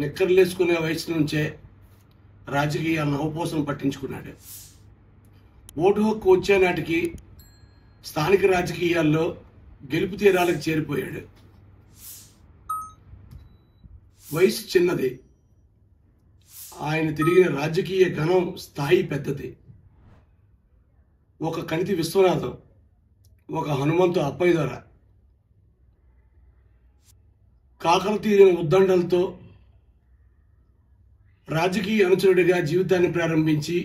నిక్కర్లేసుకునే వయసు నుంచే రాజకీయ నవపోసన పట్టించుకున్నాడు. ఓటు హక్కు వచ్చే నాటికి స్థానిక రాజకీయాల్లో గెలుపు తీరాలకు చేరిపోయాడు. వయసు చిన్నది, ఆయన తిరిగిన రాజకీయ గణం స్థాయి పెద్దది. ఒక కణితి విశ్వనాథం, ఒక హనుమంతు అప్పయ్యదొర కాకలు తీరిన ఉద్దండలతో రాజకీయ అనుచరుడిగా జీవితాన్ని ప్రారంభించి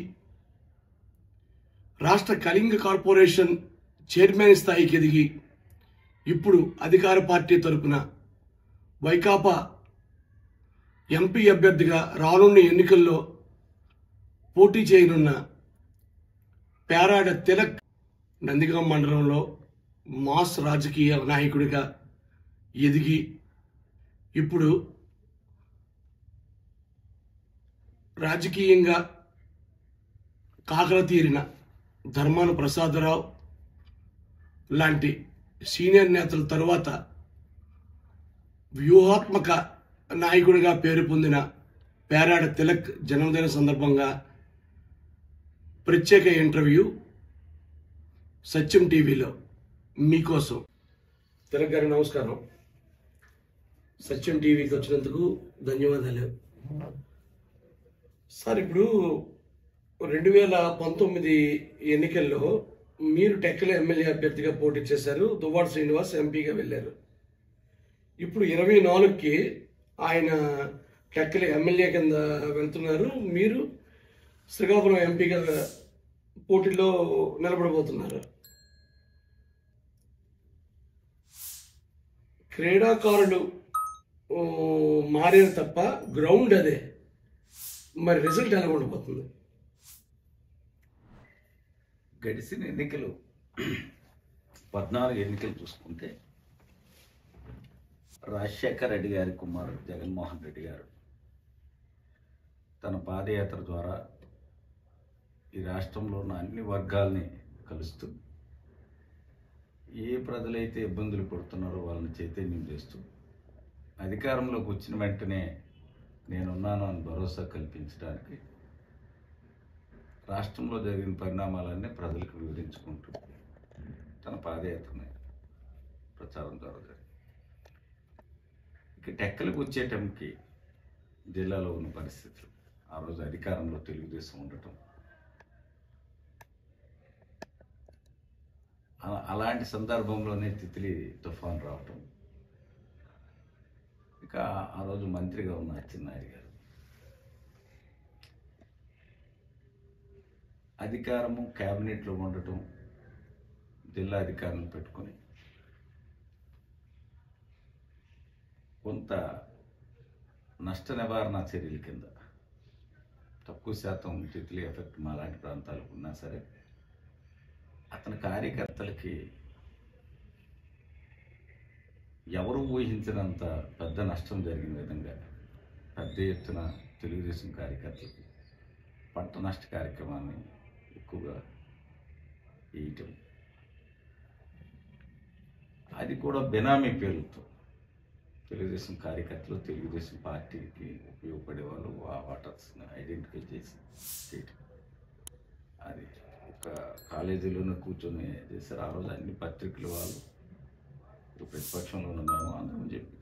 రాష్ట్ర కళింగ కార్పొరేషన్ చైర్మన్ స్థాయికి ఎదిగి ఇప్పుడు అధికార పార్టీ తరపున వైకాపా ఎంపీ అభ్యర్థిగా రానున్న ఎన్నికల్లో పోటీ చేయనున్న పేరాడ తిలక్ నందిగాం మండలంలో మాస్ రాజకీయ నాయకుడిగా ఎదిగి ఇప్పుడు రాజకీయంగా కాకల తీరిన ధర్మాన ప్రసాదరావు లాంటి సీనియర్ నేతల తరువాత వ్యూహాత్మక నాయకుడిగా పేరు పొందిన పేరాడ తిలక్ జన్మదిన సందర్భంగా ప్రత్యేక ఇంటర్వ్యూ సత్యం టీవీలో మీకోసం. తిలక్ గారి నమస్కారం. సత్యం టీవీకి వచ్చినందుకు ధన్యవాదాలు. సార్, ఇప్పుడు 2019 ఎన్నికల్లో మీరు టెక్కల ఎమ్మెల్యే అభ్యర్థిగా పోటీ చేశారు. దువ్వాడ శ్రీనివాస్ ఎంపీగా వెళ్ళారు. ఇప్పుడు 24కి ఆయన టెక్కల ఎమ్మెల్యే కింద వెళ్తున్నారు. మీరు శ్రీకాకుళం ఎంపీగా పోటీలో నిలబడబోతున్నారు. క్రీడాకారులు మారేది తప్ప గ్రౌండ్ అదే. మరి రిజల్ట్ ఎలా ఉండబోతుంది? గడిచిన ఎన్నికలు 14 ఎన్నికలు చూసుకుంటే రాజశేఖర్ రెడ్డి గారి కుమారుడు జగన్మోహన్ రెడ్డి గారు తన పాదయాత్ర ద్వారా ఈ రాష్ట్రంలో ఉన్న అన్ని వర్గాల్ని కలుస్తూ ఏ ప్రజలైతే ఇబ్బందులు పడుతున్నారో వాళ్ళని చైతన్యం చేస్తూ అధికారంలోకి వచ్చిన వెంటనే నేనున్నాను అని భరోసా కల్పించడానికి రాష్ట్రంలో జరిగిన పరిణామాలన్నీ ప్రజలకు వివరించుకుంటూ తన పాదయాత్రని ప్రచారం ద్వారా జరిగింది. ఇక టెక్కలకు వచ్చేటంకి జిల్లాలో ఉన్న పరిస్థితులు, ఆ రోజు అధికారంలో తెలుగుదేశం ఉండటం, అలాంటి సందర్భంలోనే తిత్లీ తుఫాన్ రావటం, ఇక ఆ రోజు మంత్రిగా ఉన్న అచ్చెన్నాయుడు గారు అధికారము క్యాబినెట్లో ఉండటం, జిల్లా అధికారులను పెట్టుకొని కొంత నష్ట నివారణ చర్యల కింద తక్కువ శాతం తిత్లీ ఎఫెక్ట్ మా లాంటి ప్రాంతాలకు ఉన్నా సరే అతని కార్యకర్తలకి ఎవరు ఊహించినంత పెద్ద నష్టం జరిగిన విధంగా పెద్ద ఎత్తున తెలుగుదేశం కార్యకర్తలకి పంట నష్ట కార్యక్రమాన్ని ఎక్కువగా వేయటం, అది కూడా బెనామీ పేర్లతో తెలుగుదేశం కార్యకర్తలు తెలుగుదేశం పార్టీకి ఉపయోగపడే వాళ్ళు ఆ వాటర్స్ని ఐడెంటిఫై చేసి చేయటం, అది ఒక కాలేజీలోనే కూర్చొని చేశారు. ఆ రోజు అన్ని పత్రికలు వాళ్ళు ప్రతిపక్షంలో ఉన్నామేమో అందరం చెప్పి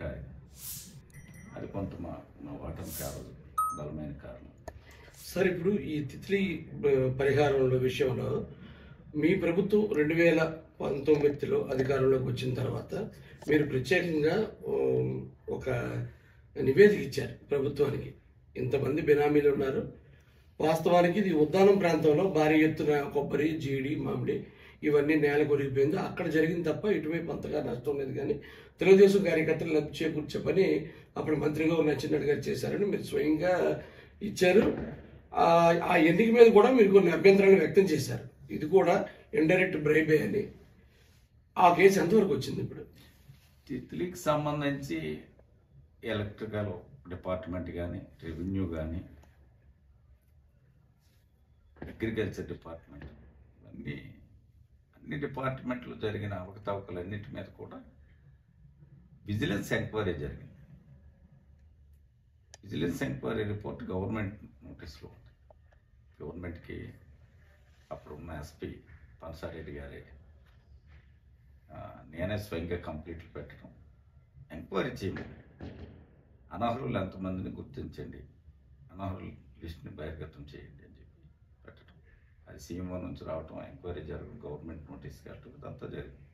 అది కొంత మా వాటర్కి ఆ రోజు బలమైన కారణం. సార్, ఇప్పుడు ఈ తిత్లీ పరిహారంలో విషయంలో మీ ప్రభుత్వం 2019లో అధికారంలోకి వచ్చిన తర్వాత మీరు ప్రత్యేకంగా ఒక నివేదిక ఇచ్చారు ప్రభుత్వానికి. ఇంతమంది బినామీలు ఉన్నారు, వాస్తవానికి ఇది ఉద్దానం ప్రాంతంలో భారీ ఎత్తున కొబ్బరి, జీడి, మామిడి ఇవన్నీ నేల కొరిగిపోయింది. అక్కడ జరిగింది తప్ప ఇటువైపు అంతగా నష్టం లేదు. కానీ తెలుగుదేశం కార్యకర్తలు లబ్ధి చేకూర్చే పని అప్పుడు మంత్రిగా ఉన్న అచ్చెన్నాయుడు గారు చేశారని మీరు స్వయంగా ఇచ్చారు. ఆ ఎన్నిక మీద కూడా మీరు కొన్ని అభ్యంతరాలు వ్యక్తం చేశారు. ఇది కూడా ఇండైరెక్ట్ బ్రైబే అని. ఆ కేసు ఎంతవరకు వచ్చింది? ఇప్పుడు తిత్లీకి సంబంధించి ఎలక్ట్రికల్ డిపార్ట్మెంట్ కానీ, రెవెన్యూ కానీ, అగ్రికల్చర్ డిపార్ట్మెంట్, అన్ని డిపార్ట్మెంట్లు జరిగిన అవకతవకలన్నిటి మీద కూడా విజిలెన్స్ ఎంక్వైరీ జరిగింది. విజిలెన్స్ ఎంక్వైరీ రిపోర్ట్ గవర్నమెంట్ నోటీస్లో ఉంది. గవర్నమెంట్కి అప్పుడున్న ఎస్పీ పన్సారెడ్డి గారే నేనే స్వయంగా కంప్లీట్లు పెట్టడం, ఎంక్వైరీ చేయమని, అనర్హులు ఎంతమందిని గుర్తించండి, అనర్హుల లిస్ట్ని బహిర్గతం చేయండి అని చెప్పి పెట్టడం. అది సీఎంఓ నుంచి రావటం, ఎంక్వైరీ జరగడం, గవర్నమెంట్ నోటీస్కి వెళ్ళటం, ఇదంతా జరిగింది.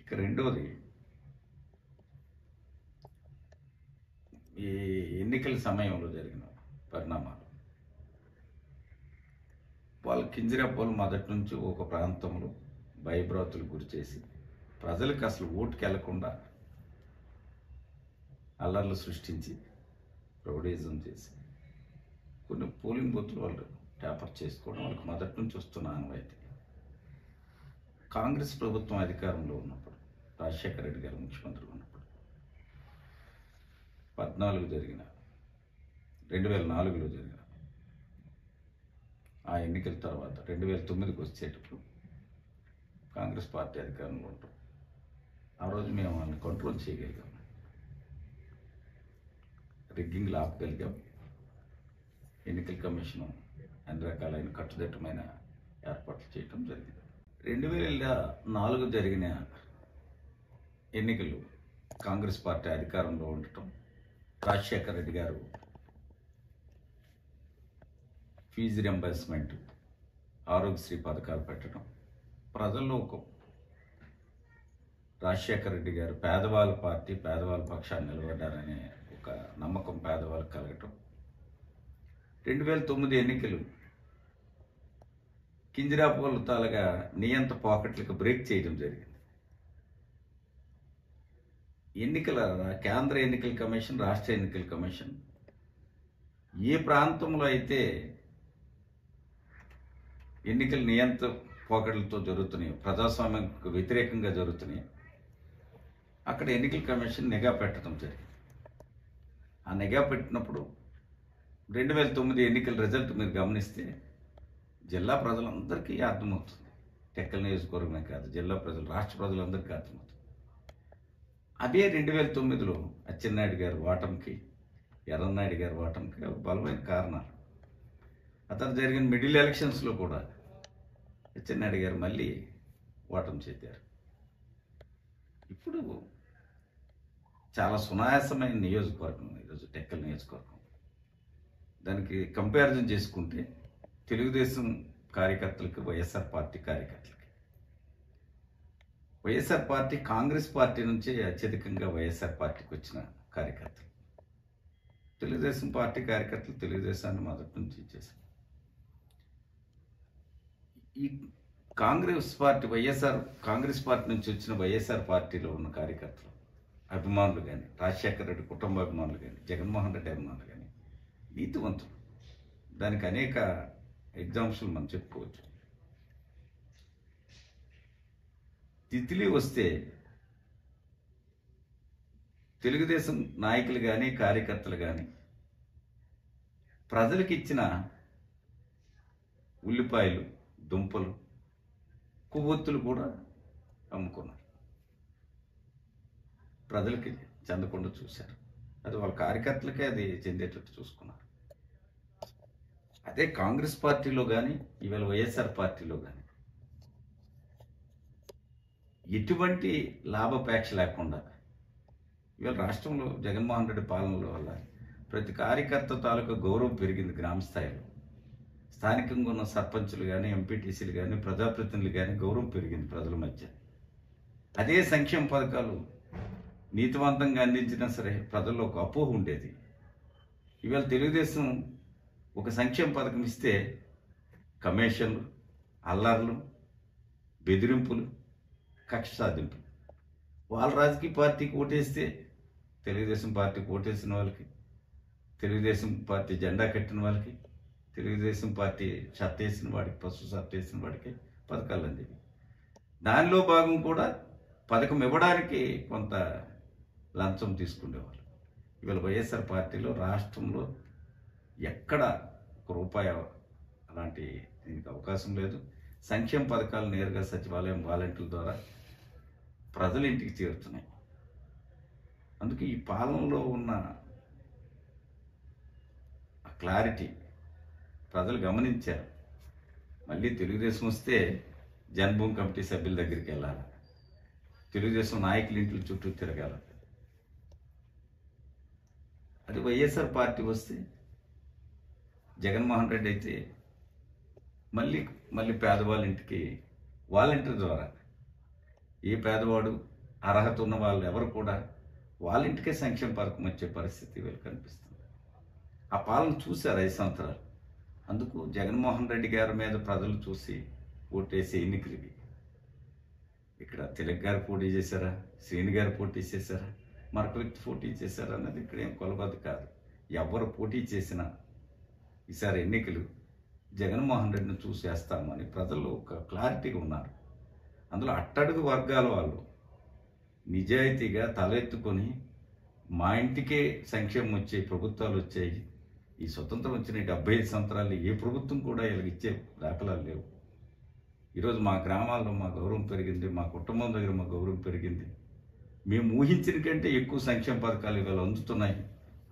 ఇక రెండోది, ఈ ఎన్నికల సమయంలో జరిగిన పరిణామాలు. వాళ్ళు కింజరాపూలు మొదటి నుంచి ఒక ప్రాంతంలో భయభ్రాంతులకు గురి చేసి ప్రజలకు అసలు ఓటుకి వెళ్లకుండా అల్లర్లు సృష్టించి రౌడీజం చేసి కొన్ని పోలింగ్ బూత్లు వాళ్ళు ట్యాపర్ చేసుకోవడం వాళ్ళకి మొదటి నుంచి వస్తున్న ఆనవాయితీ. కాంగ్రెస్ ప్రభుత్వం అధికారంలో ఉన్నప్పుడు, రాజశేఖర రెడ్డి గారు ముఖ్యమంత్రిగా ఉన్నప్పుడు 2014 జరిగిన 2004లో జరిగిన ఆ ఎన్నికల తర్వాత 2009కి వచ్చేటప్పుడు కాంగ్రెస్ పార్టీ అధికారంలో ఉంటాం. ఆ రోజు మేము వాళ్ళని కంట్రోల్ చేయగలిగాం, రిగ్గింగ్లు ఆపగలిగాం. ఎన్నికల కమిషన్ అన్ని రకాలైన కట్టుదిట్టమైన ఏర్పాట్లు చేయటం జరిగింది. 2004 జరిగిన ఎన్నికలు కాంగ్రెస్ పార్టీ అధికారంలో ఉండటం, రాజశేఖర రెడ్డి గారు ఫీజు రింబర్స్మెంట్, ఆరోగ్యశ్రీ పథకాలు పెట్టడం, ప్రజల్లో ఒక రాజశేఖర రెడ్డి గారు పేదవాళ్ళ పార్టీ, పేదవాళ్ళ పక్షాన్ని నిలబడ్డారనే ఒక నమ్మకం పేదవాళ్ళకి కలగటం. 2009 ఎన్నికలు కింజరాపూల్ తాలగా నియంత పాకెట్లకు బ్రేక్ చేయడం జరిగింది. కేంద్ర ఎన్నికల కమిషన్, రాష్ట్ర ఎన్నికల కమిషన్ ఏ ప్రాంతంలో అయితే ఎన్నికలు నియంత పోకడలతో జరుగుతున్నాయి, ప్రజాస్వామ్యంకు వ్యతిరేకంగా జరుగుతున్నాయి, అక్కడ ఎన్నికల కమిషన్ నిఘా పెట్టడం జరిగింది. ఆ నిఘా పెట్టినప్పుడు 2009 ఎన్నికల రిజల్ట్ మీరు గమనిస్తే జిల్లా ప్రజలందరికీ అర్థమవుతుంది. టెక్కల్ నియోజకవర్గమే కాదు, జిల్లా ప్రజలు, రాష్ట్ర ప్రజలందరికీ అర్థమవుతుంది. అదే 2009లో అచ్చెన్నాయుడు గారి ఓటమికి, ఎర్రన్నాయుడు గారి ఓటమికి బలమైన కారణాలు. అతను జరిగిన మిడిల్ ఎలక్షన్స్లో కూడా అచ్చెన్నాయుడు గారు మళ్ళీ ఓటమి చెందారు. ఇప్పుడు చాలా సునాయాసమైన నియోజకవర్గం ఈరోజు టెక్కల్ నియోజకవర్గం. దానికి కంపారిజన్ చేసుకుంటే తెలుగుదేశం కార్యకర్తలకు, వైఎస్ఆర్ పార్టీ కార్యకర్తలకి, వైఎస్ఆర్ పార్టీ కాంగ్రెస్ పార్టీ నుంచే అత్యధికంగా వైఎస్ఆర్ పార్టీకి వచ్చిన కార్యకర్తలు, తెలుగుదేశం పార్టీ కార్యకర్తలు తెలుగుదేశాన్ని మొదటి నుంచి ఇచ్చేసారు. ఈ కాంగ్రెస్ పార్టీ నుంచి వచ్చిన వైఎస్ఆర్ పార్టీలో ఉన్న కార్యకర్తలు, అభిమానులు కానీ, రాజశేఖర రెడ్డి కుటుంబ అభిమానులు కానీ, జగన్మోహన్ రెడ్డి అభిమానులు కానీ నీతివంతులు. దానికి అనేక ఎగ్జాంపుల్ మనం చెప్పుకోవచ్చు. తిత్లీ వస్తే తెలుగుదేశం నాయకులు కానీ, కార్యకర్తలు కానీ ప్రజలకు ఇచ్చిన ఉల్లిపాయలు, దుంపలు, కొవ్వొత్తులు కూడా అమ్ముకున్నారు. ప్రజలకి చెందకుండా చూశారు. అది వాళ్ళ కార్యకర్తలకే అది చెందేటట్టు చూసుకున్నారు. అదే కాంగ్రెస్ పార్టీలో కానీ, ఇవాళ వైఎస్ఆర్ పార్టీలో కానీ ఎటువంటి లాభాపేక్ష లేకుండా ఇవాళ రాష్ట్రంలో జగన్మోహన్ రెడ్డి పాలనలో వల్ల ప్రతి కార్యకర్త తాలూకా గౌరవం పెరిగింది. గ్రామ స్థాయిలో స్థానికంగా ఉన్న సర్పంచులు కానీ, ఎంపీటీసీలు కానీ, ప్రజాప్రతినిధులు కానీ గౌరవం పెరిగింది ప్రజల మధ్య. అదే సంక్షేమ పథకాలు నీతివంతంగా అందించినా సరే ప్రజల్లో ఒక అపోహ ఉండేది. ఇవాళ తెలుగుదేశం ఒక సంక్షేమ పథకం ఇస్తే కమిషన్లు, అల్లర్లు, బెదిరింపులు, కక్ష సాధింపులు. వాళ్ళ రాజకీయ పార్టీకి ఓటేస్తే తెలుగుదేశం పార్టీకి ఓటేసిన వాళ్ళకి, తెలుగుదేశం పార్టీ జెండా కట్టిన వాళ్ళకి, తెలుగుదేశం పార్టీ షర్ట్ వేసిన వాడికి, పసుపు షర్ట్ వేసిన వాడికి పథకాలు అందేవి. దానిలో భాగం కూడా పథకం ఇవ్వడానికి కొంత లంచం తీసుకునేవాళ్ళు. ఇవాళ వైఎస్ఆర్ పార్టీలో రాష్ట్రంలో ఎక్కడ ఒక రూపాయి అలాంటి దీనికి అవకాశం లేదు. సంక్షేమ పథకాలు నేరుగా సచివాలయం వాలంటీర్ల ద్వారా ప్రజల ఇంటికి చేరుతున్నాయి. అందుకే ఈ పాలనలో ఉన్న క్లారిటీ ప్రజలు గమనించారు. మళ్ళీ తెలుగుదేశం వస్తే జన్మభూమి కమిటీ సభ్యుల దగ్గరికి వెళ్ళాలి, తెలుగుదేశం నాయకుల ఇంట్లో చుట్టూ తిరగాలి. అది వైఎస్ఆర్ పార్టీ వస్తే జగన్మోహన్ రెడ్డి అయితే మళ్ళీ పేదవాళ్ళ ఇంటికి వాలంటీర్ ద్వారా ఏ పేదవాడు అర్హత ఉన్న వాళ్ళు ఎవరు కూడా వాళ్ళ ఇంటికే సంక్షేమ పథకం వచ్చే పరిస్థితి వీళ్ళు కనిపిస్తుంది. ఆ పాలన చూశారు 5 సంవత్సరాలు. అందుకు జగన్మోహన్ రెడ్డి గారి మీద ప్రజలు చూసి ఓటేసే ఎన్నికలు ఇవి. ఇక్కడ తిలక్ గారు పోటీ చేశారా, శ్రీని గారు పోటీ చేశారా, మరొక వ్యక్తి పోటీ చేశారా అన్నది ఇక్కడ ఏం కొలబద్దు కాదు. ఎవరు పోటీ చేసినా ఈసారి ఎన్నికలు జగన్మోహన్ రెడ్డిని చూసేస్తామని ప్రజలు ఒక క్లారిటీగా ఉన్నారు. అందులో అట్టడుగు వర్గాల వాళ్ళు నిజాయితీగా తలెత్తుకొని మా ఇంటికే సంక్షేమం వచ్చాయి, ప్రభుత్వాలు వచ్చాయి, ఈ స్వతంత్రం వచ్చిన 75 సంవత్సరాలు ఏ ప్రభుత్వం కూడా ఇలాగిచ్చే దాఖలాలు లేవు. ఈరోజు మా గ్రామాల్లో మా గౌరవం పెరిగింది, మా కుటుంబం దగ్గర మా గౌరవం పెరిగింది. మేము ఊహించిన కంటే ఎక్కువ సంక్షేమ పథకాలు ఇవాళ అందుతున్నాయి.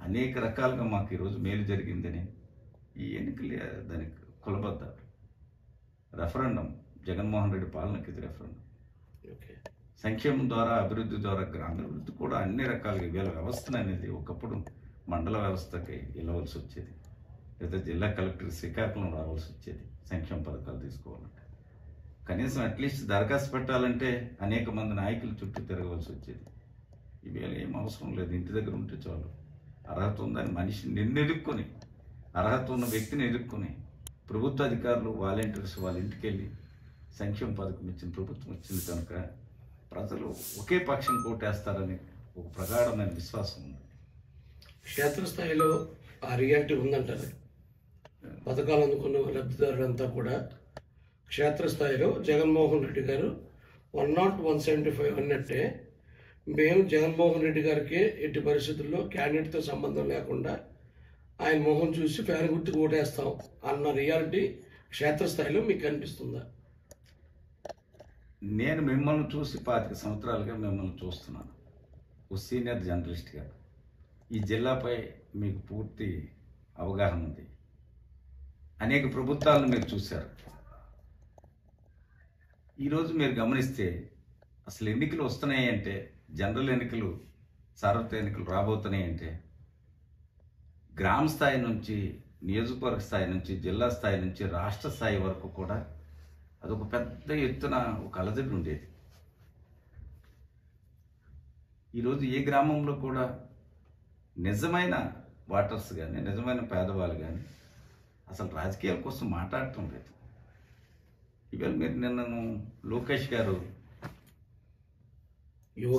అనేక రకాలుగా మాకు ఈరోజు మేలు జరిగిందని ఈ ఎన్నికలు దానికి కొలబద్దారు. రెఫరెండం జగన్మోహన్ రెడ్డి పాలనకి ఇది రెఫరెండం. సంక్షేమం ద్వారా, అభివృద్ధి ద్వారా, గ్రామాభివృద్ధి కూడా అన్ని రకాలుగా వీళ్ళ వ్యవస్థను అనేది ఒకప్పుడు మండల వ్యవస్థకి వెళ్ళవలసి వచ్చేది, లేదా జిల్లా కలెక్టర్ శ్రీకాకుళం రావాల్సి వచ్చేది సంక్షేమ పథకాలు తీసుకోవాలంటే. కనీసం అట్లీస్ట్ దరఖాస్తు పెట్టాలంటే అనేక మంది నాయకులు చుట్టూ తిరగవలసి వచ్చేది. ఇవేళ ఏం అవసరం లేదు, ఇంటి దగ్గర ఉంటే చాలు. అర్హత ఉందని మనిషిని నిన్నెదుక్కొని, అర్హత ఉన్న వ్యక్తిని ఎదుర్కొని ప్రభుత్వ అధికారులు వాలంటీర్స్ వాళ్ళ ఇంటికి వెళ్ళి సంక్షేమ పథకం ఇచ్చిన ప్రభుత్వం వచ్చింది కనుక ప్రజలు ఒకే పక్షం కోటేస్తారని ఒక ప్రగాఢమైన విశ్వాసం ఉంది. క్షేత్రస్థాయిలో ఆ రియాలిటీ ఉందంటారు. పథకాలు అందుకున్న లబ్ధిదారులంతా కూడా క్షేత్రస్థాయిలో జగన్మోహన్ రెడ్డి గారు 101, 175 అన్నట్టే మేము జగన్మోహన్ రెడ్డి గారికి ఎట్టి పరిస్థితుల్లో క్యాండిడేట్తో సంబంధం లేకుండా ఆయన మొహం చూసి ఫ్యాన్ గుర్తుకు ఓటేస్తాం అన్న రియాలిటీ క్షేత్రస్థాయిలో మీకు కనిపిస్తుందా? నేను మిమ్మల్ని చూసి 25 సంవత్సరాలుగా మిమ్మల్ని చూస్తున్నాను. ఓ సీనియర్ జర్నలిస్ట్గా ఈ జిల్లాపై మీకు పూర్తి అవగాహన ఉంది. అనేక ప్రభుత్వాలను మీరు చూశారు. ఈరోజు మీరు గమనిస్తే అసలు ఎన్నికలు వస్తున్నాయి అంటే, జనరల్ ఎన్నికలు, సార్వత్రిక ఎన్నికలు రాబోతున్నాయి అంటే గ్రామ స్థాయి నుంచి, నియోజకవర్గ స్థాయి నుంచి, జిల్లా స్థాయి నుంచి, రాష్ట్ర స్థాయి వరకు కూడా అదొక పెద్ద ఎత్తున ఒక అలజడి ఉండేది. ఈరోజు ఏ గ్రామంలో కూడా నిజమైన వాటర్స్ కానీ, నిజమైన పేదవాళ్ళు కానీ అసలు రాజకీయాల కోసం మాట్లాడటం లేదు. ఇవాళ మీరు నిన్నను లోకేష్ గారు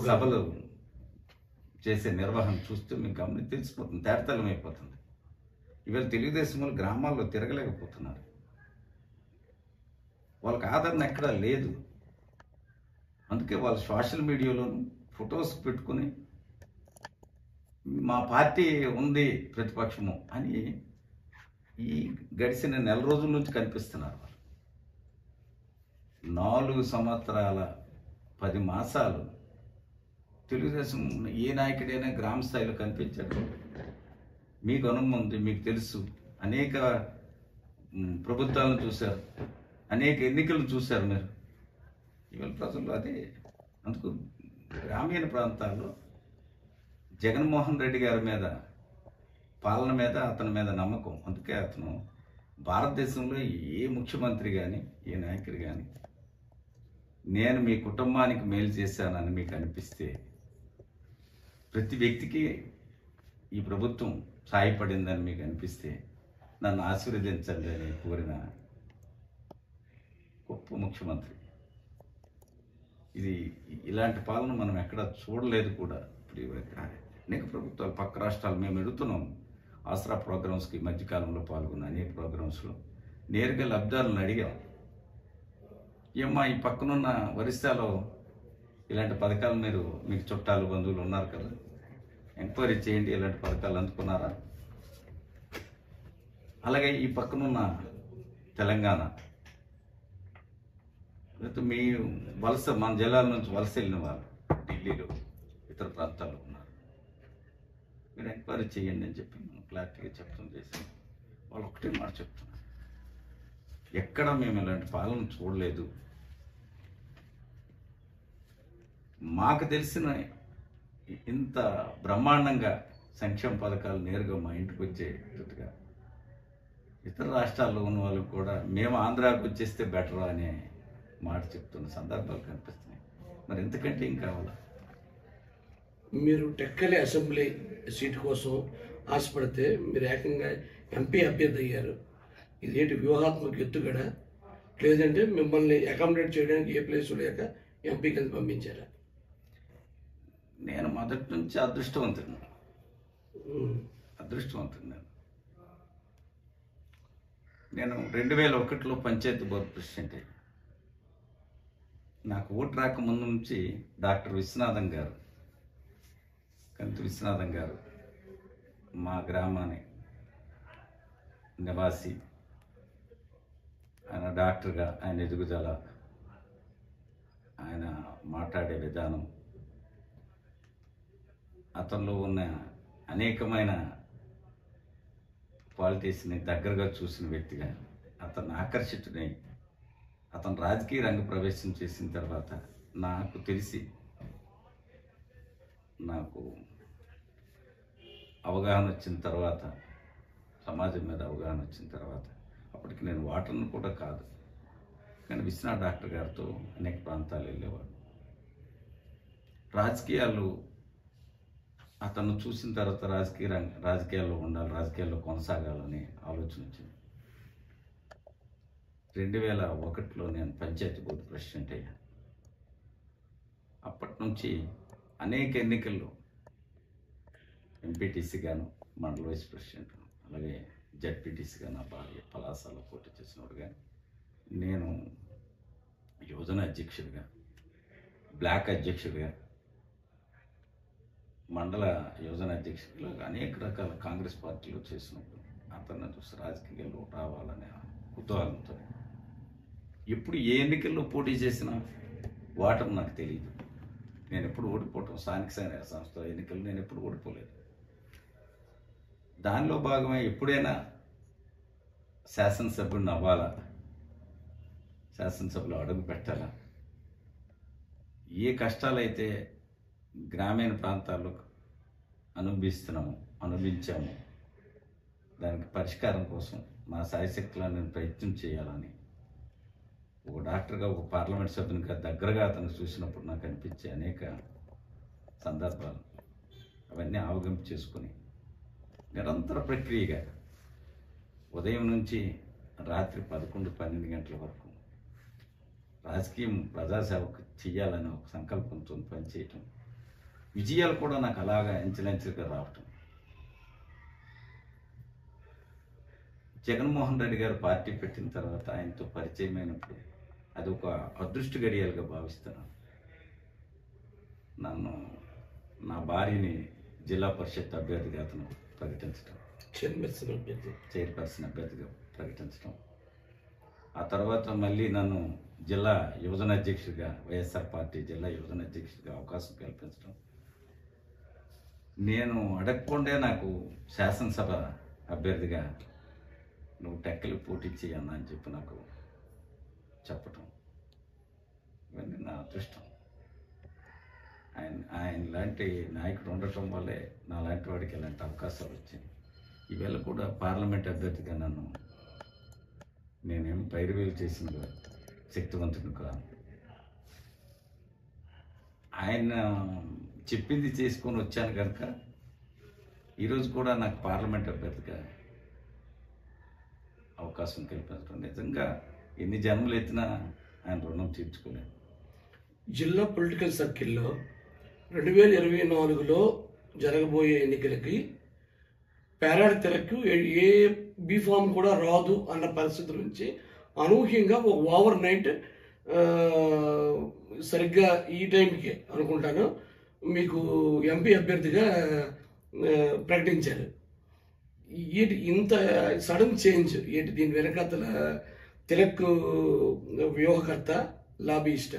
సభలు చేసే నిర్వహణ చూస్తే మీకు తెలిసిపోతుంది, తేటతెల్లం అయిపోతుంది. ఇవాళ తెలుగుదేశం వాళ్ళు గ్రామాల్లో తిరగలేకపోతున్నారు. వాళ్ళకి ఆదరణ ఎక్కడా లేదు. అందుకే వాళ్ళు సోషల్ మీడియాలోను ఫొటోస్ పెట్టుకుని మా పార్టీ ఉంది ప్రతిపక్షము అని ఈ గడిచిన 4 రోజుల నుంచి కనిపిస్తున్నారు. 4 సంవత్సరాల 10 మాసాలు తెలుగుదేశం ఏ నాయకుడైనా గ్రామ స్థాయిలో కనిపించాడు. మీకు అనుభవం ఉంది, మీకు తెలుసు. అనేక ప్రభుత్వాలను చూశారు, అనేక ఎన్నికలను చూశారు మీరు. ఇవాళ ప్రజలు అదే. అందుకు గ్రామీణ ప్రాంతాల్లో జగన్మోహన్ రెడ్డి గారి మీద, పాలన మీద, అతని మీద నమ్మకం. అందుకే అతను భారతదేశంలో ఏ ముఖ్యమంత్రి కానీ, ఏ నాయకుడు కానీ నేను మీ కుటుంబానికి మేలు చేశానని మీకు అనిపిస్తే, ప్రతి వ్యక్తికి ఈ ప్రభుత్వం సాయపడిందని మీకు అనిపిస్తే నన్ను ఆశీర్వదించండి అని కోరిన గొప్ప ముఖ్యమంత్రి. ఇలాంటి పాలన మనం ఎక్కడ చూడలేదు కూడా. ఇప్పుడు అనేక ప్రభుత్వాలు, పక్క రాష్ట్రాలు మేము ఎడుతున్నాం. ఆసరా ప్రోగ్రామ్స్కి మధ్యకాలంలో పాల్గొన్న అనేక ప్రోగ్రామ్స్లో నేరుగా లబ్ధిదారులను అడిగాం, ఏమ్మా ఈ పక్కనున్న ఒరిస్సాలో ఇలాంటి పథకాలు మీకు చుట్టాలు, బంధువులు ఉన్నారు కదా, ఎంక్వైరీ చేయండి, ఇలాంటి పథకాలు అందుకున్నారా? అలాగే ఈ పక్కనున్న తెలంగాణ, మీ మన జిల్లాల నుంచి వలస వెళ్ళిన వాళ్ళు ఢిల్లీలో, ఇతర ప్రాంతాల్లో ఉన్నారు, మీరు ఎంక్వైరీ చేయండి అని చెప్పి మనం క్లారిటీగా చెప్పడం చేశాం. వాళ్ళు ఒకటే మాట చెప్తున్నారు, ఎక్కడ మేము ఇలాంటి పాలన చూడలేదు, మాకు తెలిసిన ఇంత బ్రహ్మాండంగా సంక్షేమ పథకాలు నేరుగా మా ఇంటికి వచ్చేటట్టుగా ఇతర రాష్ట్రాల్లో ఉన్న వాళ్ళకి కూడా మేము ఆంధ్రాకి వచ్చేస్తే బెటర్ అనే మాట చెప్తున్న సందర్భాలు కనిపిస్తున్నాయి. మరి ఎంతకంటే ఏం కావాలా? మీరు టెక్కలి అసెంబ్లీ సీటు కోసం ఆశపడితే మీరు ఏకంగా ఎంపీ అభ్యర్థి అయ్యారు. ఇదేంటి వ్యూహాత్మక ఎత్తుగడ, లేదంటే మిమ్మల్ని అకామిడేట్ చేయడానికి ఏ ప్లేసు లేక ఎంపీ కింద పంపించారా? నేను మొదటి నుంచి అదృష్టవంతుడు. నేను 2001లో పంచాయతీ బోర్డు ప్రెసిడెంట్ అయ్యాను. నాకు ఓటు రాకముందు నుంచి డాక్టర్ విశ్వనాథం గారు, కంతి విశ్వనాథం గారు మా గ్రామాన్ని నివాసి, ఆయన డాక్టర్గా ఆయన ఎదుగుదల, ఆయన మాట్లాడే విధానం, అతనిలో ఉన్న అనేకమైన క్వాలిటీస్ని దగ్గరగా చూసిన వ్యక్తిగా అతన్ని ఆకర్షితుడై అతను రాజకీయ రంగ ప్రవేశం చేసిన తర్వాత నాకు తెలిసి, నాకు అవగాహన వచ్చిన తర్వాత, సమాజం మీద అవగాహన వచ్చిన తర్వాత, అప్పటికి నేను వాటర్ను కూడా కాదు, కానీ విశ్వనాథ్ డాక్టర్ గారితో అనేక ప్రాంతాలు వెళ్ళేవాడు. రాజకీయాలు అతను చూసిన తర్వాత రాజకీయాల్లో ఉండాలి, రాజకీయాల్లో కొనసాగాలని ఆలోచన వచ్చింది. 2001లో నేను పంచాయతీ బోర్డు ప్రెసిడెంట్ అయ్యాను. అప్పటి నుంచి అనేక ఎన్నికల్లో ఎంపీటీసీగాను, మండల వైస్ ప్రెసిడెంట్, అలాగే జడ్పీటీసీగా నా భార్య పలాసలో పోటీ చేసినప్పుడు కానీ, నేను యువజన అధ్యక్షుడిగా, బ్లాక్ అధ్యక్షుడిగా, మండల యువజన అధ్యక్షుడిగా అనేక రకాల కాంగ్రెస్ పార్టీలో చేసినప్పుడు అతన్ని చూసి రాజకీయాల్లో రావాలనే కుతూహలంతో ఎప్పుడు ఏ ఎన్నికల్లో పోటీ చేసినా ఓటమి నాకు తెలియదు. నేను ఎప్పుడు ఓడిపోవటం, స్థానిక సంస్థ ఎన్నికల్లో నేను ఎప్పుడు ఓడిపోలేదు. దానిలో భాగమే ఎప్పుడైనా శాసనసభ్యుడిని అవ్వాలా, శాసనసభలో అడుగు పెట్టాలా, ఏ కష్టాలైతే గ్రామీణ ప్రాంతాల్లో అనుభవించాము దానికి పరిష్కారం కోసం నా శాయశక్తిలో నేను ప్రయత్నం చేయాలని, ఒక డాక్టర్గా, ఒక పార్లమెంట్ సభ్యునిగా దగ్గరగా అతను చూసినప్పుడు నాకు అనిపించే అనేక సందర్భాలు అవన్నీ అవగంపు చేసుకొని నిరంతర ప్రక్రియగా ఉదయం నుంచి రాత్రి 11-12 గంటల వరకు రాజకీయం, ప్రజాసేవకు చేయాలని ఒక సంకల్పంతో పనిచేయటం, విజయాలు కూడా నాకు అలాగా అంచెలంచెలుగా రావటం. జగన్మోహన్ రెడ్డి గారు పార్టీ పెట్టిన తర్వాత ఆయనతో పరిచయమైనప్పుడు అది ఒక అదృష్ట గడియాలుగా భావిస్తున్నాను. నన్ను, నా భార్యని జిల్లా పరిషత్ అభ్యర్థిగా అతను ప్రకటించడం, చైర్పర్సన్ అభ్యర్థిగా ప్రకటించడం, ఆ తర్వాత మళ్ళీ నన్ను జిల్లా యువజన అధ్యక్షుడిగా, వైఎస్ఆర్ పార్టీ జిల్లా యువజన అధ్యక్షుడిగా అవకాశం కల్పించడం, నేను అడగకుండే నాకు శాసనసభ అభ్యర్థిగా నువ్వు టెక్కలు పోటీ చేయన్నా అని చెప్పి నాకు చెప్పటం, ఇవన్నీ నా అదృష్టం. ఆయన లాంటి నాయకుడు ఉండటం వల్లే నా లాంటి వాడికి ఇలాంటి అవకాశాలు వచ్చాయి. ఈవేళ కూడా పార్లమెంట్ అభ్యర్థిగా నన్ను నేనేం పైరువేలు చేసిన శక్తివంతుడు కాదు. ఆయన చెప్పింది చేసుకొని వచ్చాను కనుక ఈరోజు కూడా నాకు పార్లమెంట్ అభ్యర్థిగా అవకాశం కల్పించడం నిజంగా ఎన్ని జన్మలు ఎత్తినా ఆయన రుణం తీర్చుకోలేను. జిల్లా పొలిటికల్ సర్కిల్లో 2024లో జరగబోయే ఎన్నికలకి పేరాడ్ తెరకు ఏ బీఫామ్ కూడా రాదు అన్న పరిస్థితి నుంచి అనూహ్యంగా ఒక ఓవర్ నైట్, సరిగ్గా ఈ టైంకి అనుకుంటాను, మీకు ఎంపీ అభ్యర్థిగా ప్రకటించారు. ఏంటి ఇంత సడన్ చేంజ్? ఏంటి దీని వెనకాతల తిలక్ వ్యూహకర్త, లాబీయిస్ట?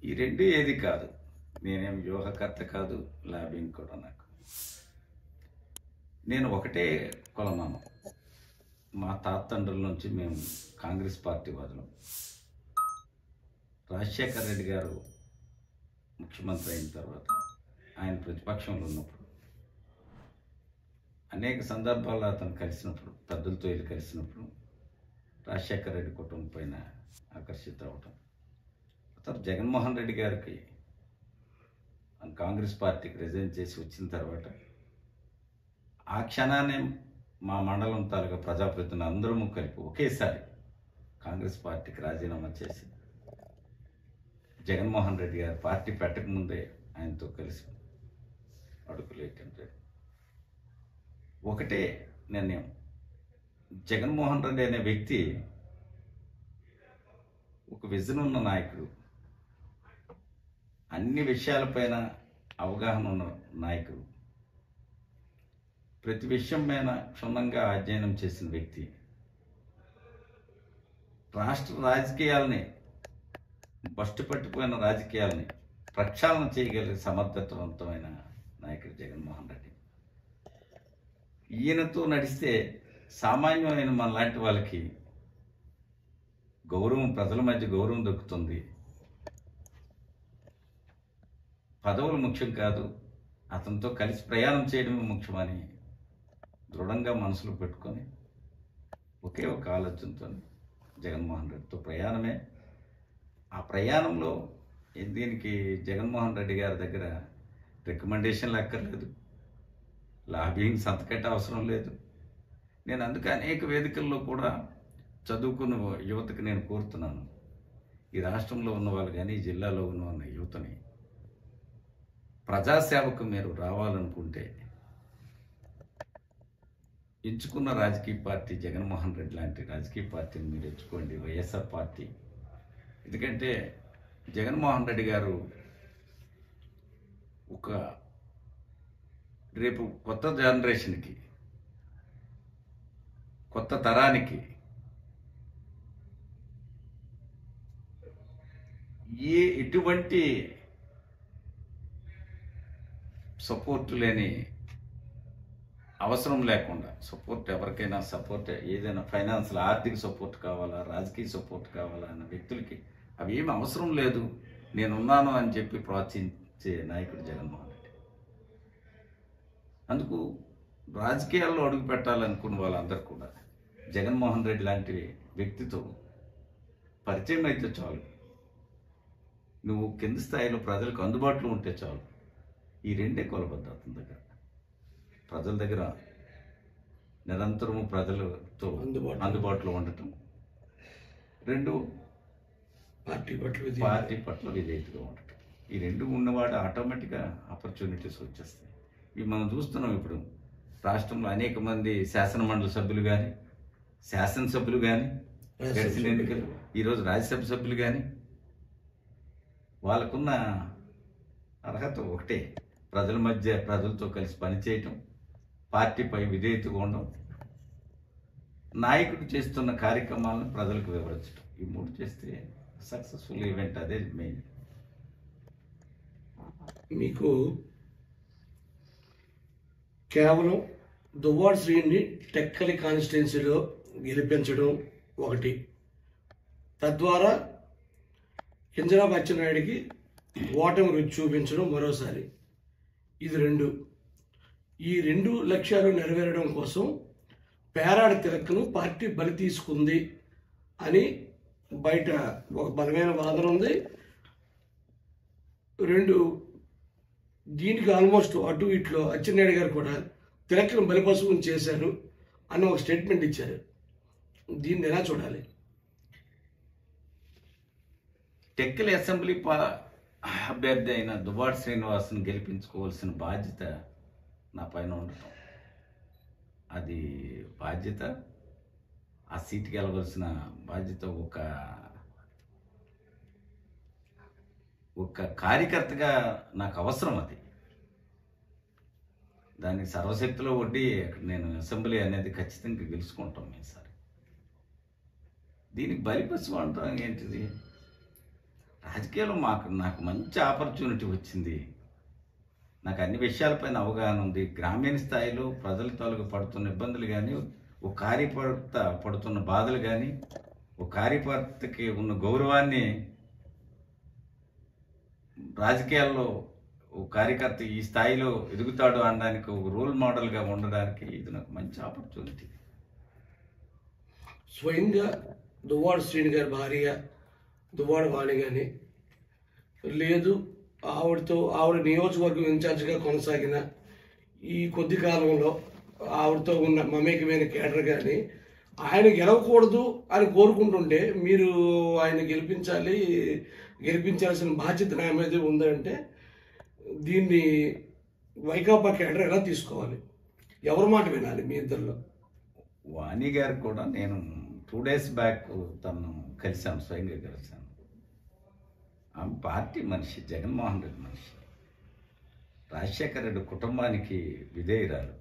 ఈ రెండు ఏది కాదు. నేనేం వ్యూహకర్త కాదు, లాబింగ్ కూడా నాకు. నేను ఒకటే కొలమాను, మా తాతండ్రుల నుంచి మేము కాంగ్రెస్ పార్టీ వాదులం. రాజశేఖర్ రెడ్డి గారు ముఖ్యమంత్రి అయిన తర్వాత ఆయన ప్రతిపక్షంలో ఉన్నప్పుడు అనేక సందర్భాల్లో అతను కలిసినప్పుడు, పెద్దలతో వెళ్ళి కలిసినప్పుడు రాజశేఖర్ రెడ్డి కుటుంబం పైన ఆకర్షిత అవటం, తర్వాత జగన్మోహన్ రెడ్డి గారికి కాంగ్రెస్ పార్టీకి రిజైన్ చేసి వచ్చిన తర్వాత ఆ క్షణాన్ని మా మండలం తాలూకా ప్రజాప్రతినిధులు అందరము కలిపి ఒకేసారి కాంగ్రెస్ పార్టీకి రాజీనామా చేసి జగన్మోహన్ రెడ్డి గారు పార్టీ పెట్టకముందే ఆయనతో కలిసి అడుగులేటంటే ఒకటే నిర్ణయం, జగన్మోహన్ రెడ్డి అనే వ్యక్తి ఒక విజన్ ఉన్న నాయకుడు, అన్ని విషయాలపైన అవగాహన ఉన్న నాయకుడు, ప్రతి విషయం పైన క్షుణ్ణంగా అధ్యయనం చేసిన వ్యక్తి, రాష్ట్ర రాజకీయాలని బస్టు పట్టిపోయిన రాజకీయాలని ప్రక్షాళన చేయగలిగే సమర్థవంతమైన నాయకుడు జగన్మోహన్ రెడ్డి. ఈయనతో నడిస్తే సామాన్యమైన మన లాంటి వాళ్ళకి గౌరవం, ప్రజల మధ్య గౌరవం దొరుకుతుంది. పదవులు ముఖ్యం కాదు, అతనితో కలిసి ప్రయాణం చేయడమే ముఖ్యమని దృఢంగా మనసులో పెట్టుకొని ఒకే ఒక ఆలోచనతో జగన్మోహన్ రెడ్డితో ప్రయాణమే. ఆ ప్రయాణంలో దీనికి జగన్మోహన్ రెడ్డి గారి దగ్గర రికమెండేషన్లు అక్కర్లేదు, లాబింగ్ సంతకట్ట అవసరం లేదు. నేను అందుకే అనేక వేదికల్లో కూడా చదువుకున్న యువతకు నేను కోరుతున్నాను, ఈ రాష్ట్రంలో ఉన్న వాళ్ళు కానీ ఈ జిల్లాలో ఉన్న యువతని ప్రజాసేవకు మీరు రావాలనుకుంటే ఎంచుకున్న రాజకీయ పార్టీ జగన్మోహన్ రెడ్డి లాంటి రాజకీయ పార్టీని మీరు ఎంచుకోండి, వైఎస్ఆర్ పార్టీ. ఎందుకంటే జగన్మోహన్ రెడ్డి గారు ఒక రేపు కొత్త జనరేషన్కి, కొత్త తరానికి ఎటువంటి సపోర్టు లేని, అవసరం లేకుండా, సపోర్ట్ ఎవరికైనా సపోర్ట్ ఏదైనా ఫైనాన్షియల్ ఆర్థిక సపోర్ట్ కావాలా, రాజకీయ సపోర్ట్ కావాలా అన్న వ్యక్తులకి అవి ఏమి అవసరం లేదు, నేనున్నాను అని చెప్పి ప్రోత్సహించే నాయకుడు జగన్మోహన్ రెడ్డి. అందుకు రాజకీయాల్లో అడుగు పెట్టాలనుకున్న వాళ్ళందరూ కూడా జగన్మోహన్ రెడ్డి లాంటి వ్యక్తితో పరిచయం అయితే చాలు, నువ్వు కింది స్థాయిలో ప్రజలకు అందుబాటులో ఉంటే చాలు. ఈ రెండే కొలబద్ద అతని దగ్గర, ప్రజల దగ్గర నిరంతరము ప్రజలతో అందుబాటులో ఉండటం, రెండు పార్టీ పట్ల విధేయతగా ఉండటం. ఈ రెండు ఉన్నవాడు ఆటోమేటిక్గా ఆపర్చునిటీస్ వచ్చేస్తాయి. ఇవి మనం చూస్తున్నాం. ఇప్పుడు రాష్ట్రంలో అనేక మంది శాసనమండలి సభ్యులు కానీ, శాసనసభ్యులు కానీ, గడిచిన ఎన్నికలు ఈరోజు రాజ్యసభ సభ్యులు కానీ వాళ్ళకున్న అర్హత ఒకటే, ప్రజల మధ్య ప్రజలతో కలిసి పనిచేయటం, పార్టీపై విధేయతగా ఉండడం, నాయకుడు చేస్తున్న కార్యక్రమాలను ప్రజలకు వివరించడం. ఈ మూడు చేస్తే సక్సెస్ఫుల్ ఈవెంట్, అదే మెయిన్. మీకు కేవలం దువ్వాడ శ్రీని టెక్కలి కాన్స్టిట్యున్సీలో గెలిపించడం ఒకటి, తద్వారా కింజరాపు అచ్చెన్నాయుడికి ఓటమి రుచి చూపించడం మరోసారి, ఇది రెండు. ఈ రెండు లక్ష్యాలు నెరవేరడం కోసం పేరాడ తిలక్ను పార్టీ బలి తీసుకుంది అని బయట ఒక బలమైన వాదన ఉంది. రెండు, దీనికి ఆల్మోస్ట్ అటు ఇట్లో అచ్చెన్నాయుడు గారు కూడా తిలక్ను బలిపశువుని చేశారు అని ఒక స్టేట్మెంట్ ఇచ్చారు. దీన్ని ఎలా చూడాలి? టెక్కలి అసెంబ్లీ అభ్యర్థి అయిన దువ్వాడ శ్రీనివాస్ని గెలిపించుకోవాల్సిన బాధ్యత నా పైన ఉండటం, అది బాధ్యత, ఆ సీటుకి వెళ్ళవలసిన బాధ్యత ఒక కార్యకర్తగా నాకు అవసరం. అది దానికి సర్వశక్తిలో వడ్డీ నేను అసెంబ్లీ అనేది ఖచ్చితంగా గెలుచుకుంటాం ఈసారి. దీనికి బలిపశువు అంటాం ఏంటిది? రాజకీయాల్లో నాకు మంచి ఆపర్చునిటీ వచ్చింది, నాకు అన్ని విషయాలపైన అవగాహన ఉంది. గ్రామీణ స్థాయిలో ప్రజల తాలూకు పడుతున్న ఇబ్బందులు కానీ, ఒక కార్యకర్త పడుతున్న బాధలు కానీ, ఒక కార్యకర్తకి ఉన్న గౌరవాన్ని రాజకీయాల్లో ఒక కార్యకర్త ఈ స్థాయిలో ఎదుగుతాడు అనడానికి ఒక రోల్ మోడల్గా ఉండడానికి ఇది నాకు మంచి ఆపర్చునిటీ. స్వయంగా దువ్వాడ శ్రీని గారి భార్య దువ్వాడ వాణి కానీ, లేదు ఆవిడ నియోజకవర్గం ఇన్ఛార్జిగా కొనసాగిన ఈ కొద్ది కాలంలో ఆవిడతో ఉన్న మమేకమైన కేడర్ కానీ ఆయన గెలవకూడదు అని కోరుకుంటుంటే మీరు ఆయన గెలిపించాల్సిన బాధ్యత నా మీద ఉందంటే దీన్ని వైకాపా కేడర్ ఎలా తీసుకోవాలి? ఎవరి మాట వినాలి మీ ఇద్దరిలో? వాణి గారు కూడా నేను 2 days బ్యాక్ తను కలిశాను, స్వయంగా కలిశాను. ఆమె పార్టీ మనిషి, జగన్మోహన్ రెడ్డి మనిషి, రాజశేఖర రెడ్డి కుటుంబానికి విధేయురాలు.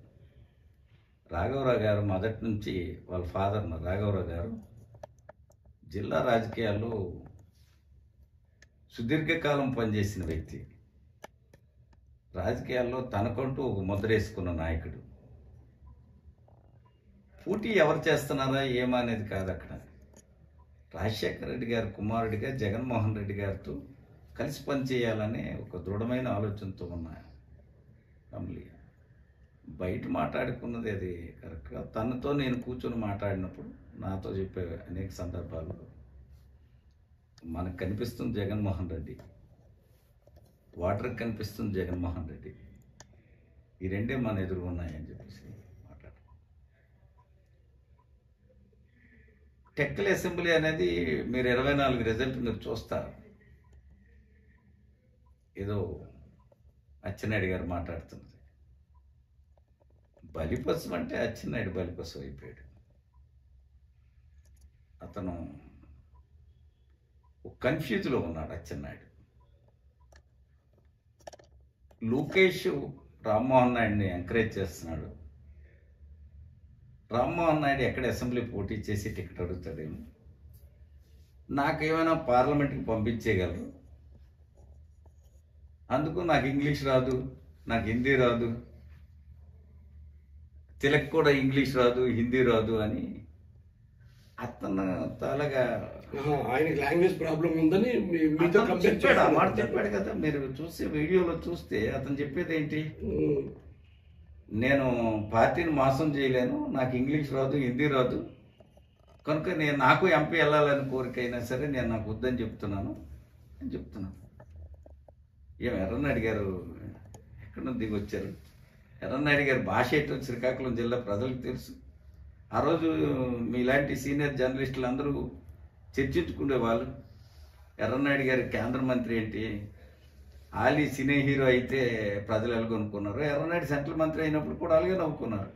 రాఘవరావు గారు మొదటి నుంచి వాళ్ళ ఫాదర్ రాఘవరావు గారు జిల్లా రాజకీయాల్లో సుదీర్ఘకాలం పనిచేసిన వ్యక్తి, రాజకీయాల్లో తనకంటూ ఒక ముద్ర వేసుకున్న నాయకుడు. పోటీ ఎవరు చేస్తున్నారా ఏమా అనేది కాదు అక్కడ. రాజశేఖర రెడ్డి గారి కుమారుడిగా జగన్మోహన్ రెడ్డి గారితో కలిసి పనిచేయాలనే ఒక దృఢమైన ఆలోచనతో ఉన్న ఫ్యామిలీ. బయట మాట్లాడుకున్నది అది కరెక్ట్గా. తనతో నేను కూర్చొని మాట్లాడినప్పుడు నాతో చెప్పే అనేక సందర్భాలు మనకు కనిపిస్తుంది జగన్మోహన్ రెడ్డి, వాటర్కి కనిపిస్తుంది జగన్మోహన్ రెడ్డి, ఈ రెండే మన ఎదురు ఉన్నాయని చెప్పేసి మాట్లాడు. టెక్కల్ అసెంబ్లీ అనేది మీరు 24 రిజల్ట్ మీరు చూస్తారు. ఏదో అచ్చెన్నాయుడు గారు మాట్లాడుతున్నది. బలిపశు అంటే అచ్చెన్నాయుడు బలిపశు అయిపోయాడు. అతను కన్ఫ్యూజ్లో ఉన్నాడు అచ్చెన్నాయుడు. లోకేష్ రామ్మోహన్ నాయుడిని ఎంకరేజ్ చేస్తున్నాడు. రామ్మోహన్ నాయుడు ఎక్కడ అసెంబ్లీ పోటీ చేసి టికెట్ అడుగుతాడేమో, నాకేమైనా పార్లమెంట్కి పంపించేయగలరు, అందుకు నాకు ఇంగ్లీష్ రాదు, నాకు హిందీ రాదు, తిలక్ కూడా ఇంగ్లీష్ రాదు, హిందీ రాదు అని అతను తాలగా ఆయనకి లాంగ్వేజ్ ప్రాబ్లం ఉందని చెప్పాడు. ఆ మాట చెప్పాడు కదా, మీరు చూసి వీడియోలో చూస్తే అతను చెప్పేది ఏంటి, నేను పార్టీని మోసం చేయలేను, నాకు ఇంగ్లీష్ రాదు, హిందీ రాదు, కనుక నాకు ఎంపీ వెళ్ళాలని కోరిక అయినా సరే నేను నాకు వద్దని చెప్తున్నాను అని చెప్తున్నాను. ఏం ఎర్రన్నాయుడు గారు ఎక్కడ దిగి వచ్చారు? ఎర్రన్నాయుడు గారి భాష ఏంటో శ్రీకాకుళం జిల్లా ప్రజలకు తెలుసు. ఆ రోజు మీలాంటి సీనియర్ జర్నలిస్టులు అందరూ చర్చించుకునేవాళ్ళు. ఎర్రన్నాయుడు గారి కేంద్ర మంత్రి ఏంటి, ఆలీ సినీ హీరో అయితే ప్రజలు ఎలాగనుకున్నారు, ఎర్రన్నాయుడు సెంట్రల్ మంత్రి అయినప్పుడు కూడా అలాగే నవ్వుకున్నారు.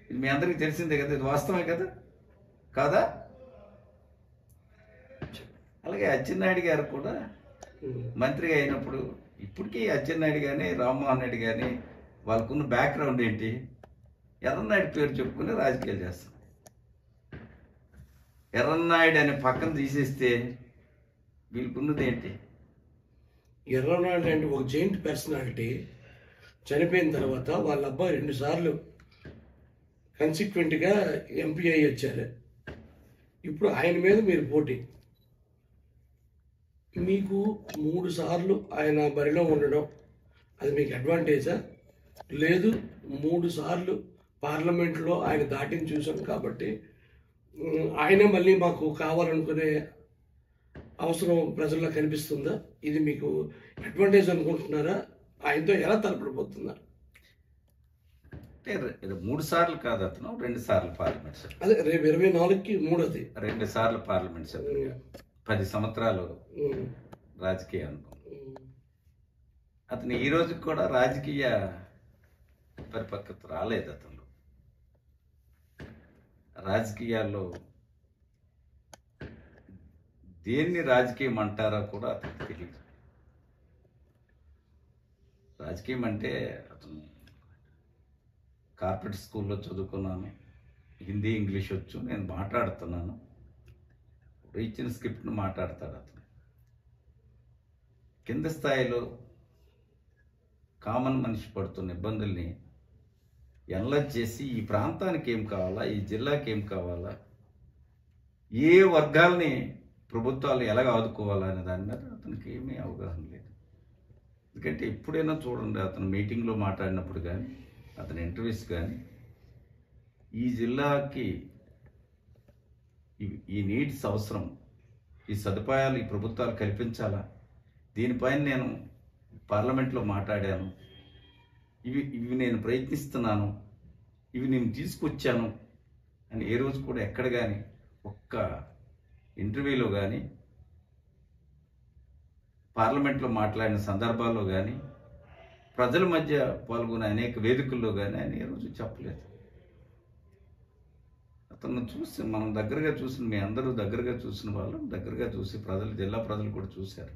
ఇది మీ అందరికీ తెలిసిందే కదా, ఇది వాస్తవమే కదా కాదా? అలాగే అచ్చెన్నాయుడు గారు కూడా మంత్రిగా అయినప్పుడు ఇప్పటికీ అచ్చెన్నాయుడు కానీ రామ్మోహన్ రెడ్డి కానీ వాళ్ళకున్న బ్యాక్గ్రౌండ్ ఏంటి, ఎర్రన్నాయుడు పేరు చెప్పుకుని రాజకీయాలు చేస్తాం. ఎర్రన్నాయుడు అనే పక్కన తీసేస్తే వీళ్ళకున్నది ఏంటి? ఎర్రన్నాయుడు అంటే ఒక జైంట్ పర్సనాలిటీ. చనిపోయిన తర్వాత వాళ్ళ అబ్బాయి 2 సార్లు కన్సిక్వెంట్గా ఎంపీ అయ్యి వచ్చారు. ఇప్పుడు ఆయన మీద మీరు పోటీ, మీకు 3 సార్లు ఆయన బరిలో ఉండడం అది మీకు అడ్వాంటేజా? లేదు 3 సార్లు పార్లమెంట్లో ఆయన దాటిని చూసాం కాబట్టి ఆయనే మళ్ళీ మాకు కావాలనుకునే అవసరం ప్రజల్లో కనిపిస్తుందా? ఇది మీకు అడ్వాంటేజ్ అనుకుంటున్నారా? ఆయనతో ఎలా తలపడిపోతున్నారు? అంటే 3 సార్లు కాదు, అతను 2 సార్లు పార్లమెంట్ సభ్యుడు. అదే రేపు 24కి 3వది. 2 సార్లు పార్లమెంట్ సభ్యుడు, 10 సంవత్సరాలు రాజకీయ అనుభవం. అతను ఈ రోజుకి కూడా రాజకీయ పరిపక్వత రాలేదు. అతను రాజకీయాల్లో దేన్ని రాజకీయం అంటారో కూడా అతనికి తెలియదు. రాజకీయం అంటే అతను కార్పొరేట్ స్కూల్లో చదువుకున్నాను, హిందీ ఇంగ్లీష్ వచ్చు, నేను మాట్లాడుతున్నాను, ఇచ్చిన స్క్రిప్ట్ను మాట్లాడతాడు. అతను కింద స్థాయిలో కామన్ మనిషి పడుతున్న ఇబ్బందుల్ని ఎనలైజ్ చేసి ఈ ప్రాంతానికి ఏం కావాలా, ఈ జిల్లాకి ఏం కావాలా, ఏ వర్గాల్ని ప్రభుత్వాలు ఎలాగ ఆదుకోవాలా అనే దాని మీద అతనికి ఏమీ అవగాహన లేదు. ఎందుకంటే ఎప్పుడైనా చూడండి, అతను మీటింగ్లో మాట్లాడినప్పుడు కానీ, అతని ఇంటర్వ్యూస్ కానీ, ఈ జిల్లాకి ఈ నీడ్స్ అవసరం, ఈ సదుపాయాలు ఈ ప్రభుత్వాలు కల్పించాలా, దీనిపైన నేను పార్లమెంట్లో మాట్లాడాను, ఇవి నేను ప్రయత్నిస్తున్నాను, ఇవి నేను తీసుకొచ్చాను అని ఏ రోజు కూడా ఎక్కడ కానీ ఒక్క ఇంటర్వ్యూలో కానీ, పార్లమెంట్లో మాట్లాడిన సందర్భాల్లో కానీ, ప్రజల మధ్య పాల్గొనే అనేక వేదికల్లో కానీ ఆయన ఏ రోజు చెప్పలేదు. అతను చూసి మనం దగ్గరగా చూసిన, మీ అందరూ దగ్గరగా చూసిన వాళ్ళు, దగ్గరగా చూసి ప్రజలు, జిల్లా ప్రజలు కూడా చూశారు.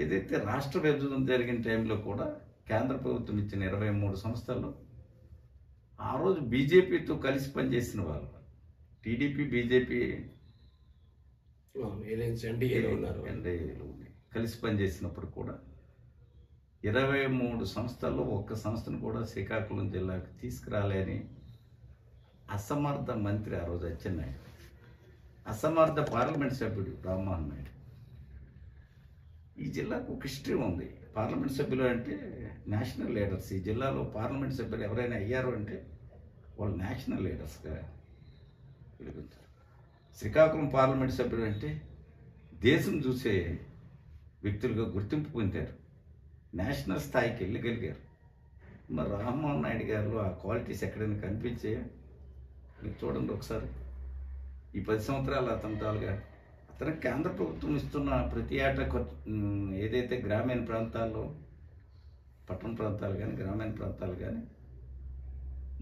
ఏదైతే రాష్ట్ర విభజన జరిగిన టైంలో కూడా కేంద్ర ప్రభుత్వం ఇచ్చిన 23 సంస్థల్లో ఆ రోజు బీజేపీతో కలిసి పనిచేసిన వాళ్ళు, టీడీపీ బీజేపీ ఎన్డీఏలో కలిసి పనిచేసినప్పుడు కూడా 23 సంస్థల్లో ఒక్క సంస్థను కూడా శ్రీకాకుళం జిల్లాకు తీసుకురాలేని అసమర్థ మంత్రి ఆ రోజు అచ్చెన్నాయుడు, అసమర్థ పార్లమెంట్ సభ్యుడు రామ్మోహన్ నాయుడు. ఈ జిల్లాకు ఒక హిస్టరీ ఉంది. పార్లమెంట్ సభ్యులు అంటే నేషనల్ లీడర్స్. ఈ జిల్లాలో పార్లమెంట్ సభ్యులు ఎవరైనా అయ్యారు అంటే వాళ్ళు నేషనల్ లీడర్స్గా వెలుగుతారు. శ్రీకాకుళం పార్లమెంట్ సభ్యులు అంటే దేశం చూసే వ్యక్తులుగా గుర్తింపు పొందారు, నేషనల్ స్థాయికి వెళ్ళగలిగారు. మరి రామ్మోహన్ నాయుడు గారు ఆ క్వాలిటీస్ ఎక్కడైనా కనిపించాయా? మీరు చూడండి ఒకసారి. ఈ 10 సంవత్సరాలు అతని తాలుగా అతనికి కేంద్ర ప్రభుత్వం ఇస్తున్న ప్రతి ఏటా ఏదైతే గ్రామీణ ప్రాంతాల్లో, పట్టణ ప్రాంతాలు కానీ గ్రామీణ ప్రాంతాలు కానీ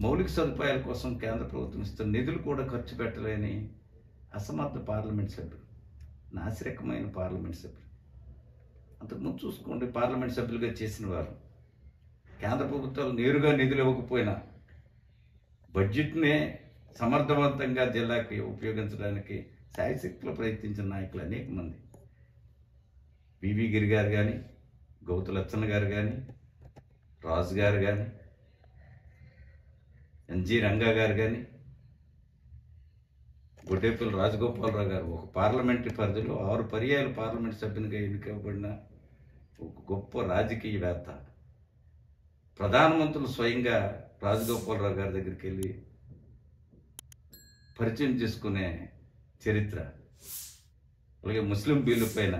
మౌలిక సదుపాయాల కోసం కేంద్ర ప్రభుత్వం ఇస్తున్న నిధులు కూడా ఖర్చు పెట్టలేని అసమర్థ పార్లమెంట్ సభ్యులు, నాసిరకమైన పార్లమెంట్ సభ్యులు. అంతకుముందు చూసుకోండి, పార్లమెంట్ సభ్యులుగా చేసిన వారు కేంద్ర ప్రభుత్వాలు నేరుగా నిధులు ఇవ్వకపోయినా బడ్జెట్నే సమర్థవంతంగా జిల్లాకి ఉపయోగించడానికి శాయశక్తిలో ప్రయత్నించిన నాయకులు అనేక మంది. వివి గిరి గారు కానీ, గౌతు లచ్చన్న గారు కానీ, రాజు గారు కానీ, ఎన్జి రంగా గారు కానీ, గొడ్డేపల్లి రాజగోపాలరావు గారు ఒక పార్లమెంటరీ పరిధిలో 6 పర్యాయాలు పార్లమెంట్ సభ్యునిగా ఎన్నికబడిన ఒక గొప్ప రాజకీయవేత్త. ప్రధానమంత్రులు స్వయంగా రాజగోపాలరావు గారి దగ్గరికి వెళ్ళి పరిచయం చేసుకునే చరిత్ర. అలాగే ముస్లిం బిల్లు పైన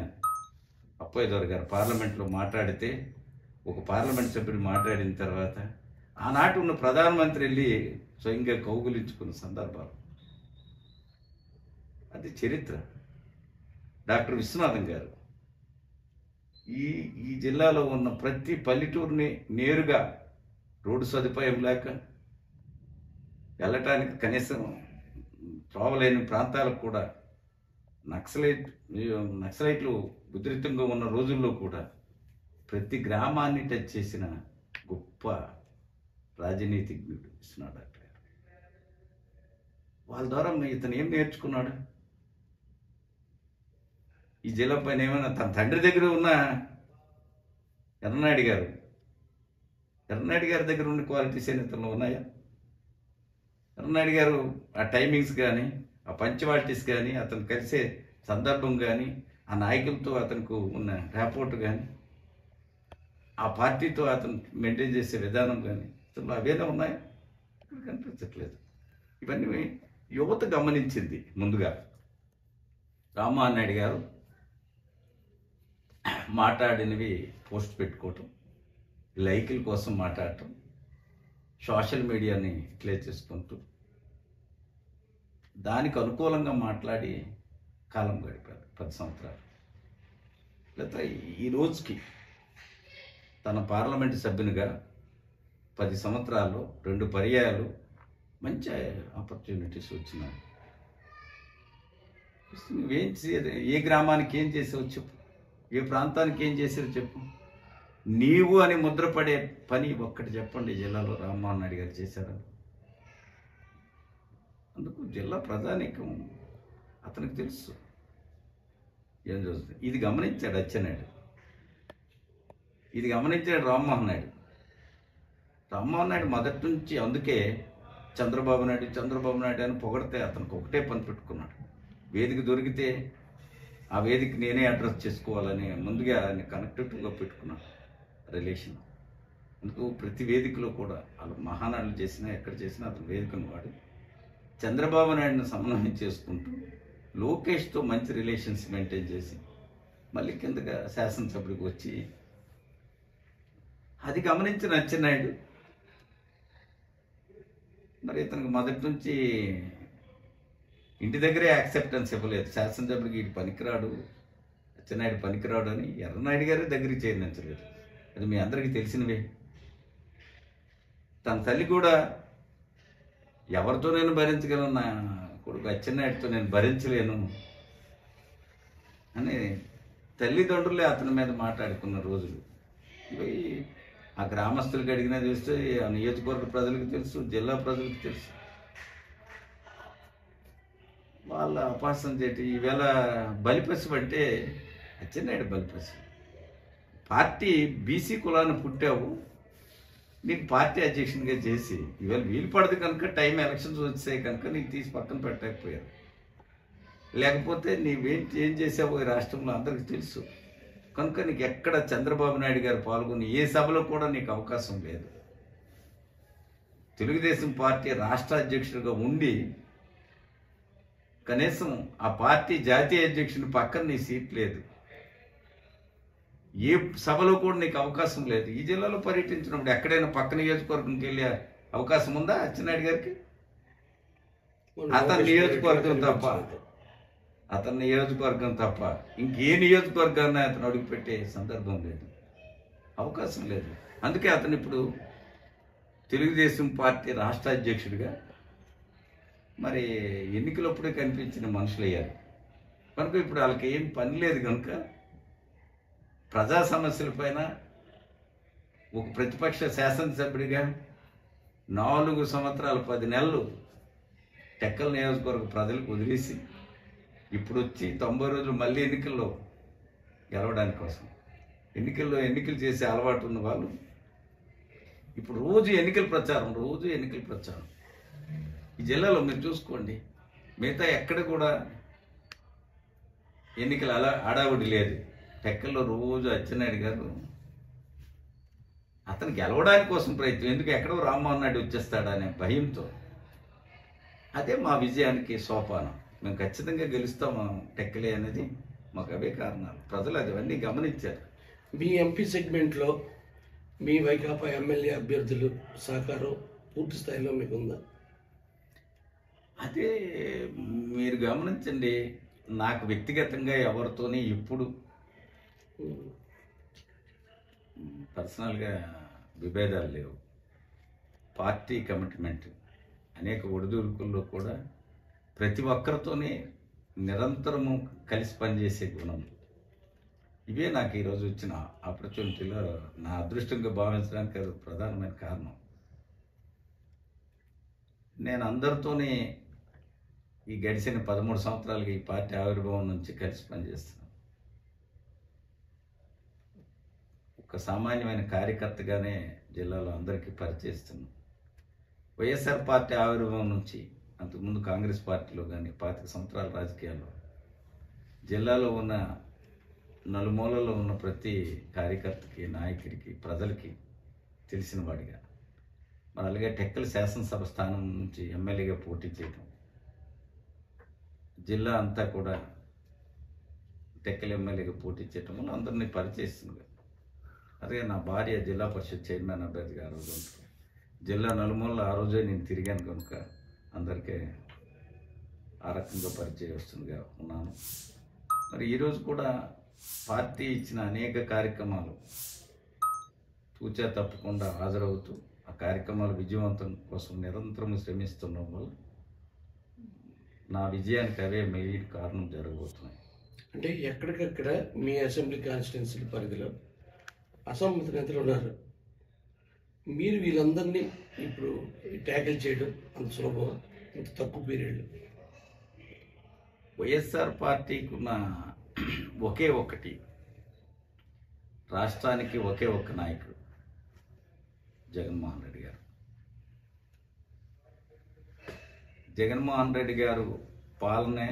అప్పయ్య దొర గారు పార్లమెంట్లో మాట్లాడితే, ఒక పార్లమెంట్ సభ్యుడు మాట్లాడిన తర్వాత ఆనాటి ఉన్న ప్రధానమంత్రి వెళ్ళి స్వయంగా కౌగులించుకున్న సందర్భాలు, అది చరిత్ర. డాక్టర్ విశ్వనాథన్ గారు ఈ జిల్లాలో ఉన్న ప్రతి పల్లెటూరిని నేరుగా రోడ్డు సదుపాయం లేక వెళ్ళటానికి కనీసం త్రోవలేని ప్రాంతాలకు కూడా నక్సలైట్లు ఉధృతంగా ఉన్న రోజుల్లో కూడా ప్రతి గ్రామాన్ని టచ్ చేసిన గొప్ప రాజనీతిజ్ఞుడు విశ్వనాథ్ డాక్టర్ గారు. వాళ్ళ ద్వారా ఇతను ఏం నేర్చుకున్నాడు? ఈ జిల్లా పైన ఏమైనా తన తండ్రి దగ్గర ఉన్న ఎర్రనాయుడు గారి దగ్గర ఉన్న క్వాలిటీస్ ఏమి ఇతను ఉన్నాయా? ఎర్రనాయుడు గారు ఆ టైమింగ్స్ కానీ, ఆ పంక్చువాలిటీస్ కానీ, అతను కలిసే సందర్భం కానీ, ఆ నాయకులతో అతనికి ఉన్న ర్యాపోర్ట్ కానీ, ఆ పార్టీతో అతను మెయింటైన్ చేసే విధానం కానీ, అసలు అవేనా ఉన్నాయా? ఇక్కడ కనిపించట్లేదు. ఇవన్నీ యువత గమనించింది. ముందుగా రామ్మోహన్ నాయుడు గారు మాట్లాడినవి పోస్ట్ పెట్టుకోవటం, లైకుల కోసం మాట్లాడటం, సోషల్ మీడియాని ప్లే చేసుకుంటూ దానికి అనుకూలంగా మాట్లాడి కాలం గడిపారు 10 సంవత్సరాలు. లేదా ఈ రోజుకి తన పార్లమెంటు సభ్యునిగా 10 సంవత్సరాల్లో 2 పర్యాయాలు మంచి ఆపర్చునిటీస్ వచ్చినాయి. నువ్వేం ఏ గ్రామానికి ఏం చేసావు చెప్పు, ఏ ప్రాంతానికి ఏం చేసావు చెప్పు. నీవు అని ముద్రపడే పని ఒక్కటి చెప్పండి జిల్లాలో రామ్మోహన్ నాయుడు గారు చేశారు. అందుకు జిల్లా ప్రజానీకం అతనికి తెలుసు ఏం చూస్తుంది. ఇది గమనించాడు అచ్చెన్నాయుడు. ఇది గమనించాడు రామ్మోహన్ నాయుడు. రామ్మోహన్ నాయుడు మొదటి నుంచి అందుకే చంద్రబాబు నాయుడు అని పొగిడితే అతనికి ఒకటే పని పెట్టుకున్నాడు, వేదిక దొరికితే ఆ వేదిక నేనే అడ్రస్ చేసుకోవాలని ముందుగా ఆయన కనెక్టివ్గా పెట్టుకున్నాడు రిలేషన్. అందుకు ప్రతి వేదికలో కూడా వాళ్ళు మహానాడులు చేసినా ఎక్కడ చేసినా అతను వేదికను వాడి చంద్రబాబు నాయుడుని సమన్వయం చేసుకుంటూ లోకేష్తో మంచి రిలేషన్స్ మెయింటైన్ చేసి మళ్ళీ కిందగా శాసనసభ్యుడికి వచ్చి అది గమనించిన అచ్చెన్నాయుడు మరి ఇతనికి మొదటి నుంచి ఇంటి దగ్గరే యాక్సెప్టెన్స్ ఇవ్వలేదు. శాసనసభ్యుడికి ఇటు పనికిరాడు, అచ్చెన్నాయుడు పనికిరాడు అని ఎర్రనాయుడు గారి దగ్గరికి చేయించలేదు. అది మీ అందరికీ తెలిసినవే. తన తల్లి కూడా ఎవరితో నేను భరించగలను, నా కొడుకు అచ్చెన్నాయుడితో నేను భరించలేను అని తల్లిదండ్రులే అతని మీద మాట్లాడుకున్న రోజులు ఇవి. ఆ గ్రామస్తులకు అడిగినా చూస్తే ఆ నియోజకవర్గ ప్రజలకు తెలుసు, జిల్లా ప్రజలకు తెలుసు. వాళ్ళ అపాసం చేటి ఈవేళ బలిపశు అంటే అచ్చెన్నాయుడు బలిపశు. పార్టీ బీసీ కులాన్ని పుట్టావు, నీకు పార్టీ అధ్యక్షునిగా చేసి ఈవేళ వీలు పడదు కనుక టైం ఎలక్షన్స్ వచ్చాయి కనుక నీకు తీసి పక్కన పెట్టకపోయారు. లేకపోతే ఏం చేసావో ఈ రాష్ట్రంలో అందరికీ తెలుసు కనుక నీకు ఎక్కడ చంద్రబాబు నాయుడు గారు పాల్గొని ఏ సభలో కూడా నీకు అవకాశం లేదు. తెలుగుదేశం పార్టీ రాష్ట్ర అధ్యక్షుడిగా ఉండి కనీసం ఆ పార్టీ జాతీయ అధ్యక్షుని పక్కన నీ సీట్ లేదు, ఏ సభలో కూడా నీకు అవకాశం లేదు. ఈ జిల్లాలో పర్యటించినప్పుడు ఎక్కడైనా పక్క నియోజకవర్గంకి వెళ్ళే అవకాశం ఉందా అచ్చెన్నాయుడు గారికి? అతని నియోజకవర్గం తప్ప ఇంకే నియోజకవర్గాన్ని అతను అడుగుపెట్టే సందర్భం లేదు, అవకాశం లేదు. అందుకే అతను ఇప్పుడు తెలుగుదేశం పార్టీ రాష్ట్ర అధ్యక్షుడిగా మరి ఎన్నికలప్పుడే కనిపించిన మనుషులు అయ్యారు కనుక ఇప్పుడు వాళ్ళకి ఏం పని లేదు కనుక ప్రజా సమస్యలపైన ఒక ప్రతిపక్ష శాసనసభ్యుడిగా 4 సంవత్సరాలు 10 నెలలు టెక్కల నియోజకవర్గ ప్రజలకు వదిలేసి ఇప్పుడు వచ్చి 90 రోజులు మళ్ళీ ఎన్నికల్లో గెలవడానికి కోసం ఎన్నికలు చేసే అలవాటు ఉన్న వాళ్ళు ఇప్పుడు రోజు ఎన్నికల ప్రచారం. ఈ జిల్లాలో మీరు చూసుకోండి, మిగతా ఎక్కడ కూడా ఎన్నికల హడావుడి లేదు. టెక్కల్లో రోజు అచ్చెన్నాయుడు గారు అతను గెలవడానికి కోసం ప్రయత్నం, ఎందుకు ఎక్కడో రామ్మోహన్ నాయుడు వచ్చేస్తాడనే భయంతో. అదే మా విజయానికి సోపానం. మేము ఖచ్చితంగా గెలుస్తాము టెక్కలే అనేది మాకు అవే కారణాలు. ప్రజలు అవన్నీ గమనించారు. మీ ఎంపీ సెగ్మెంట్లో మీ వైకాపా ఎమ్మెల్యే అభ్యర్థులు సహకారం పూర్తి స్థాయిలో మీకు ఉందా? అదే మీరు గమనించండి, నాకు వ్యక్తిగతంగా ఎవరితోని ఇప్పుడు పర్సనల్గా విభేదాలు లేవు. పార్టీ కమిట్మెంట్ అనేక ఒడిదుడుకుల్లో కూడా ప్రతి ఒక్కరితోనే నిరంతరము కలిసి పనిచేసే గుణం, ఇవే నాకు ఈరోజు వచ్చిన ఆపర్చునిటీలో నా అదృష్టంగా భావించడానికి అది ప్రధానమైన కారణం. నేను అందరితోనే ఈ గడిచిన 13 సంవత్సరాలుగా ఈ పార్టీ ఆవిర్భావం నుంచి కలిసి పనిచేస్తున్నాను. ఒక సామాన్యమైన కార్యకర్తగానే జిల్లాలో అందరికీ పరిచయిస్తున్నాను. వైఎస్ఆర్ పార్టీ ఆవిర్భావం నుంచి అంతకుముందు కాంగ్రెస్ పార్టీలో కానీ 25 సంవత్సరాల రాజకీయాల్లో జిల్లాలో ఉన్న నలుమూలలో ఉన్న ప్రతి కార్యకర్తకి, నాయకుడికి, ప్రజలకి తెలిసిన వాడిగా, మరి అలాగే టెక్కల శాసనసభ స్థానం నుంచి ఎమ్మెల్యేగా పోటీ చేయడం, జిల్లా అంతా కూడా టెక్కల ఎమ్మెల్యేగా పోటీ చేయడం వల్ల అందరినీ పరిచయిస్తుంది. అదే నా భార్య జిల్లా పరిషత్ చైర్మన్ అభ్యర్థిగా ఆ రోజు ఉంటారు. జిల్లా నలుమూలలో ఆ రోజే నేను తిరిగాను కనుక అందరికీ ఆ రకంగా పరిచయస్తునిగా ఉన్నాను. మరి ఈరోజు కూడా పార్టీ ఇచ్చిన అనేక కార్యక్రమాలు తూచా తప్పకుండా హాజరవుతూ ఆ కార్యక్రమాల విజయవంతం కోసం నిరంతరం శ్రమిస్తుండడం వల్ల నా విజయానికి అవే మెయిన్ కారణం జరగబోతున్నాయి. అంటే ఎక్కడికక్కడ మీ అసెంబ్లీ కాన్స్టిట్యున్సీ పరిధిలో అసమ్మతి నేతలు ఉన్నారు, మీరు వీళ్ళందరినీ ఇప్పుడు ట్యాకిల్ చేయడం అంత సులభం, ఇంత తక్కువ పీరియడ్లో? వైఎస్ఆర్ పార్టీకి ఉన్న ఒకే ఒకటి రాష్ట్రానికి ఒకే ఒక్క నాయకుడు జగన్మోహన్ రెడ్డి గారు. జగన్మోహన్ రెడ్డి గారు పాలనే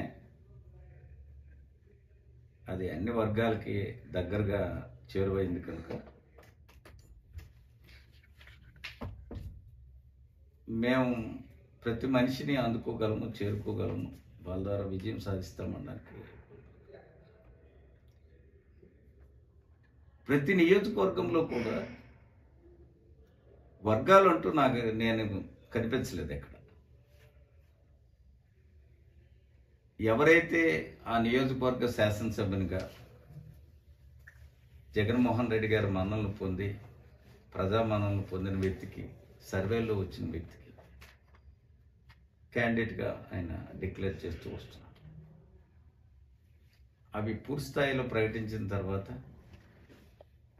అది అన్ని వర్గాలకి దగ్గరగా చేరువైంది కనుక మేము ప్రతి మనిషిని అందుకోగలము, చేరుకోగలము, వాళ్ళ ద్వారా విజయం సాధిస్తామనడానికి ప్రతి నియోజకవర్గంలో కూడా వర్గాలు అంటూ నేను కనిపించలేదు ఎక్కడ. ఎవరైతే ఆ నియోజకవర్గ శాసనసభ్యునిగా జగన్మోహన్ రెడ్డి గారి మన్ననలు పొంది ప్రజా మన్ననలు పొందిన వ్యక్తికి, సర్వేలో వచ్చిన వ్యక్తికి క్యాండిడేట్గా ఆయన డిక్లేర్ చేస్తూ వస్తున్నారు. అవి పూర్తి స్థాయిలో ప్రకటించిన తర్వాత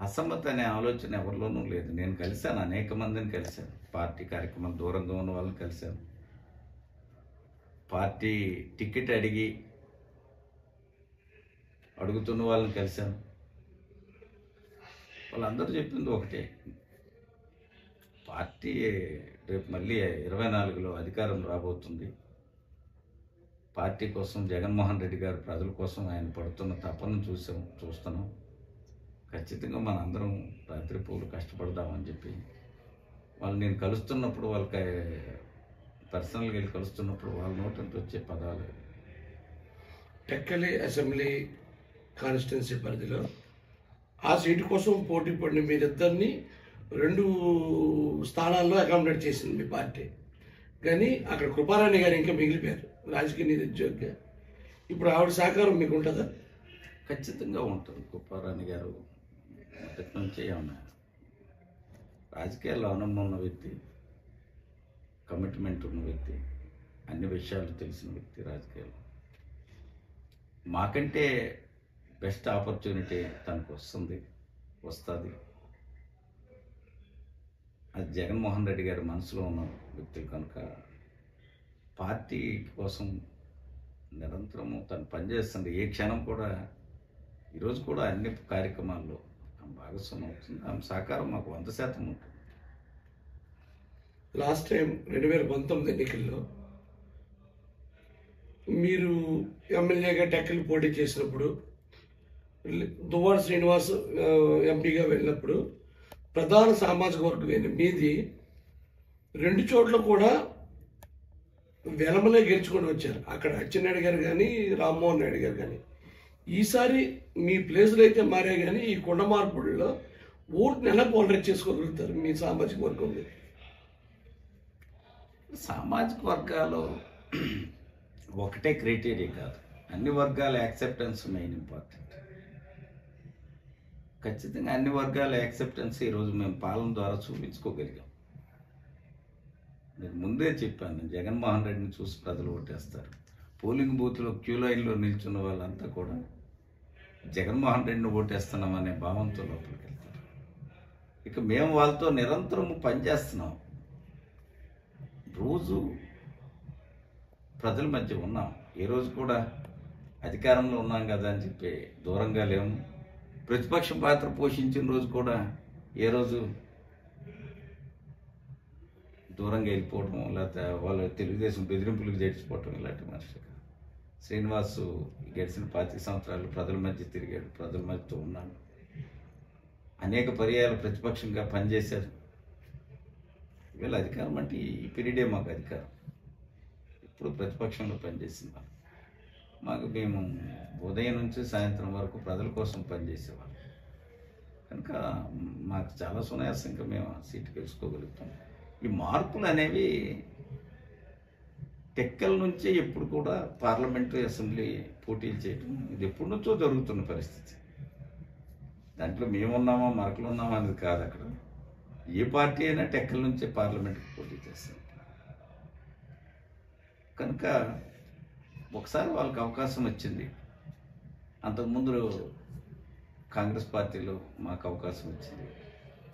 అసమ్మతి అనే ఆలోచన ఎవరిలోనూ లేదు. నేను కలిశాను, అనేక మందిని కలిశాను, పార్టీ కార్యక్రమం దూరంగా ఉన్న వాళ్ళని కలిశాను, పార్టీ టికెట్ అడుగుతున్న వాళ్ళని కలిశాను. వాళ్ళందరూ చెప్పింది ఒకటే, పార్టీ రేపు మళ్ళీ 24లో అధికారం రాబోతుంది. పార్టీ కోసం జగన్మోహన్ రెడ్డి గారు ప్రజల కోసం ఆయన పడుతున్న తపన చూస్తున్నాం. ఖచ్చితంగా మనందరం రాత్రిపూలు కష్టపడదామని చెప్పి వాళ్ళు నేను కలుస్తున్నప్పుడు, వాళ్ళకి పర్సనల్గా వెళ్ళి కలుస్తున్నప్పుడు వాళ్ళ నోటి వచ్చే పదాలు. టెక్కలి అసెంబ్లీ కాన్స్టిట్యున్సీ పరిధిలో ఆ సీటు కోసం పోటీ పడిన మీరిద్దరిని 2 స్థానాల్లో అకామిడేట్ చేసింది మీ పార్టీ. కానీ అక్కడ కృపారాణి గారు ఇంకా మిగిలిపోయారు రాజకీయ నిరుద్యోగిగా. ఇప్పుడు ఆవిడ సహకారం మీకు ఉంటుందా? ఖచ్చితంగా ఉంటుంది. కృపారాణి గారు మొదటి నుంచే ఉన్నారు. రాజకీయాల్లో అనుభవం ఉన్న వ్యక్తి, కమిట్మెంట్ ఉన్న వ్యక్తి, అన్ని విషయాలు తెలిసిన వ్యక్తి. రాజకీయాల్లో మాకంటే బెస్ట్ ఆపర్చునిటీ తనకు వస్తుంది. అది జగన్మోహన్ రెడ్డి గారి మనసులో ఉన్న వ్యక్తులు కనుక పార్టీ కోసం నిరంతరము తను పనిచేస్తుంది. ఏ క్షణం కూడా, ఈరోజు కూడా అన్ని కార్యక్రమాల్లో భాగస్వామ్యం అవుతుంది. ఆమె సహకారం మాకు 100% ఉంటుంది. లాస్ట్ టైం 2019 ఎన్నికల్లో మీరు ఎమ్మెల్యేగా టెక్కలి పోటీ చేసినప్పుడు, దువ్వాడ శ్రీనివాస్ ఎంపీగా వెళ్ళినప్పుడు ప్రధాన సామాజిక వర్గమైన మీది 2 చోట్ల కూడా వెలమలే గెలుచుకొని వచ్చారు. అక్కడ అచ్చెన్నాయుడు గారు కానీ, రామ్మోహన్ నాయుడు గారు కానీ. ఈసారి మీ ప్లేసులు అయితే మారే కానీ ఈ కొండ మార్పుల్లో ఓటుని ఎలా పోలరైజ్ చేసుకోగలుగుతారు మీ సామాజిక వర్గంలో? సామాజిక వర్గాలు ఒకటే క్రైటీరియా కాదు, అన్ని వర్గాల యాక్సెప్టెన్స్ మెయిన్ ఇంపార్టెంట్. ఖచ్చితంగా అన్ని వర్గాల యాక్సెప్టెన్స్ ఈరోజు మేము పాలన ద్వారా చూపించుకోగలిగాం. నేను ముందే చెప్పాను, జగన్మోహన్ రెడ్డిని చూసి ప్రజలు ఓటేస్తారు. పోలింగ్ బూత్లో క్యూ లైన్లో నిల్చున్న వాళ్ళంతా కూడా జగన్మోహన్ రెడ్డిని ఓటేస్తున్నామనే భావంతో లోపలికి వెళ్తారు. ఇక మేము వాళ్ళతో నిరంతరము పనిచేస్తున్నాం. రోజు ప్రజల మధ్య ఉన్నాం. ఏ రోజు కూడా అధికారంలో ఉన్నాం కదా అని చెప్పి దూరంగా లేము. ప్రతిపక్ష పాత్ర పోషించిన రోజు కూడా ఏ రోజు దూరంగా వెళ్ళిపోవడం, లేకపోతే వాళ్ళు తెలుగుదేశం బెదిరింపులకు జడిచిపోవటం ఇలాంటి మనిషి. శ్రీనివాసు గడిచిన 25 సంవత్సరాలు ప్రజల మధ్య తిరిగాడు, ప్రజల మధ్యతో ఉన్నాడు. అనేక పర్యాయాలు ప్రతిపక్షంగా పనిచేశారు. వీళ్ళ అధికారం అంటే ఈ పీరియడే మాకు అధికారం. ఇప్పుడు ప్రతిపక్షంలో పనిచేసింది మాకు. మేము ఉదయం నుంచి సాయంత్రం వరకు ప్రజల కోసం పనిచేసేవాళ్ళం కనుక మాకు చాలా సునాయాసంగా మేము ఆ సీటు గెలుచుకోగలుగుతాం. ఈ మార్పులు అనేవి టెక్కల నుంచే ఎప్పుడు కూడా పార్లమెంటరీ అసెంబ్లీ పోటీలు చేయడం ఇది ఎప్పటి నుంచో జరుగుతున్న పరిస్థితి. దాంట్లో మేమున్నామా మరకలు ఉన్నామా అనేది కాదు. అక్కడ ఏ పార్టీ అయినా టెక్కల నుంచే పార్లమెంట్కి పోటీ చేస్తుంది కనుక ఒకసారి వాళ్ళకి అవకాశం వచ్చింది. అంతకుముందు కాంగ్రెస్ పార్టీలో మాకు అవకాశం వచ్చింది.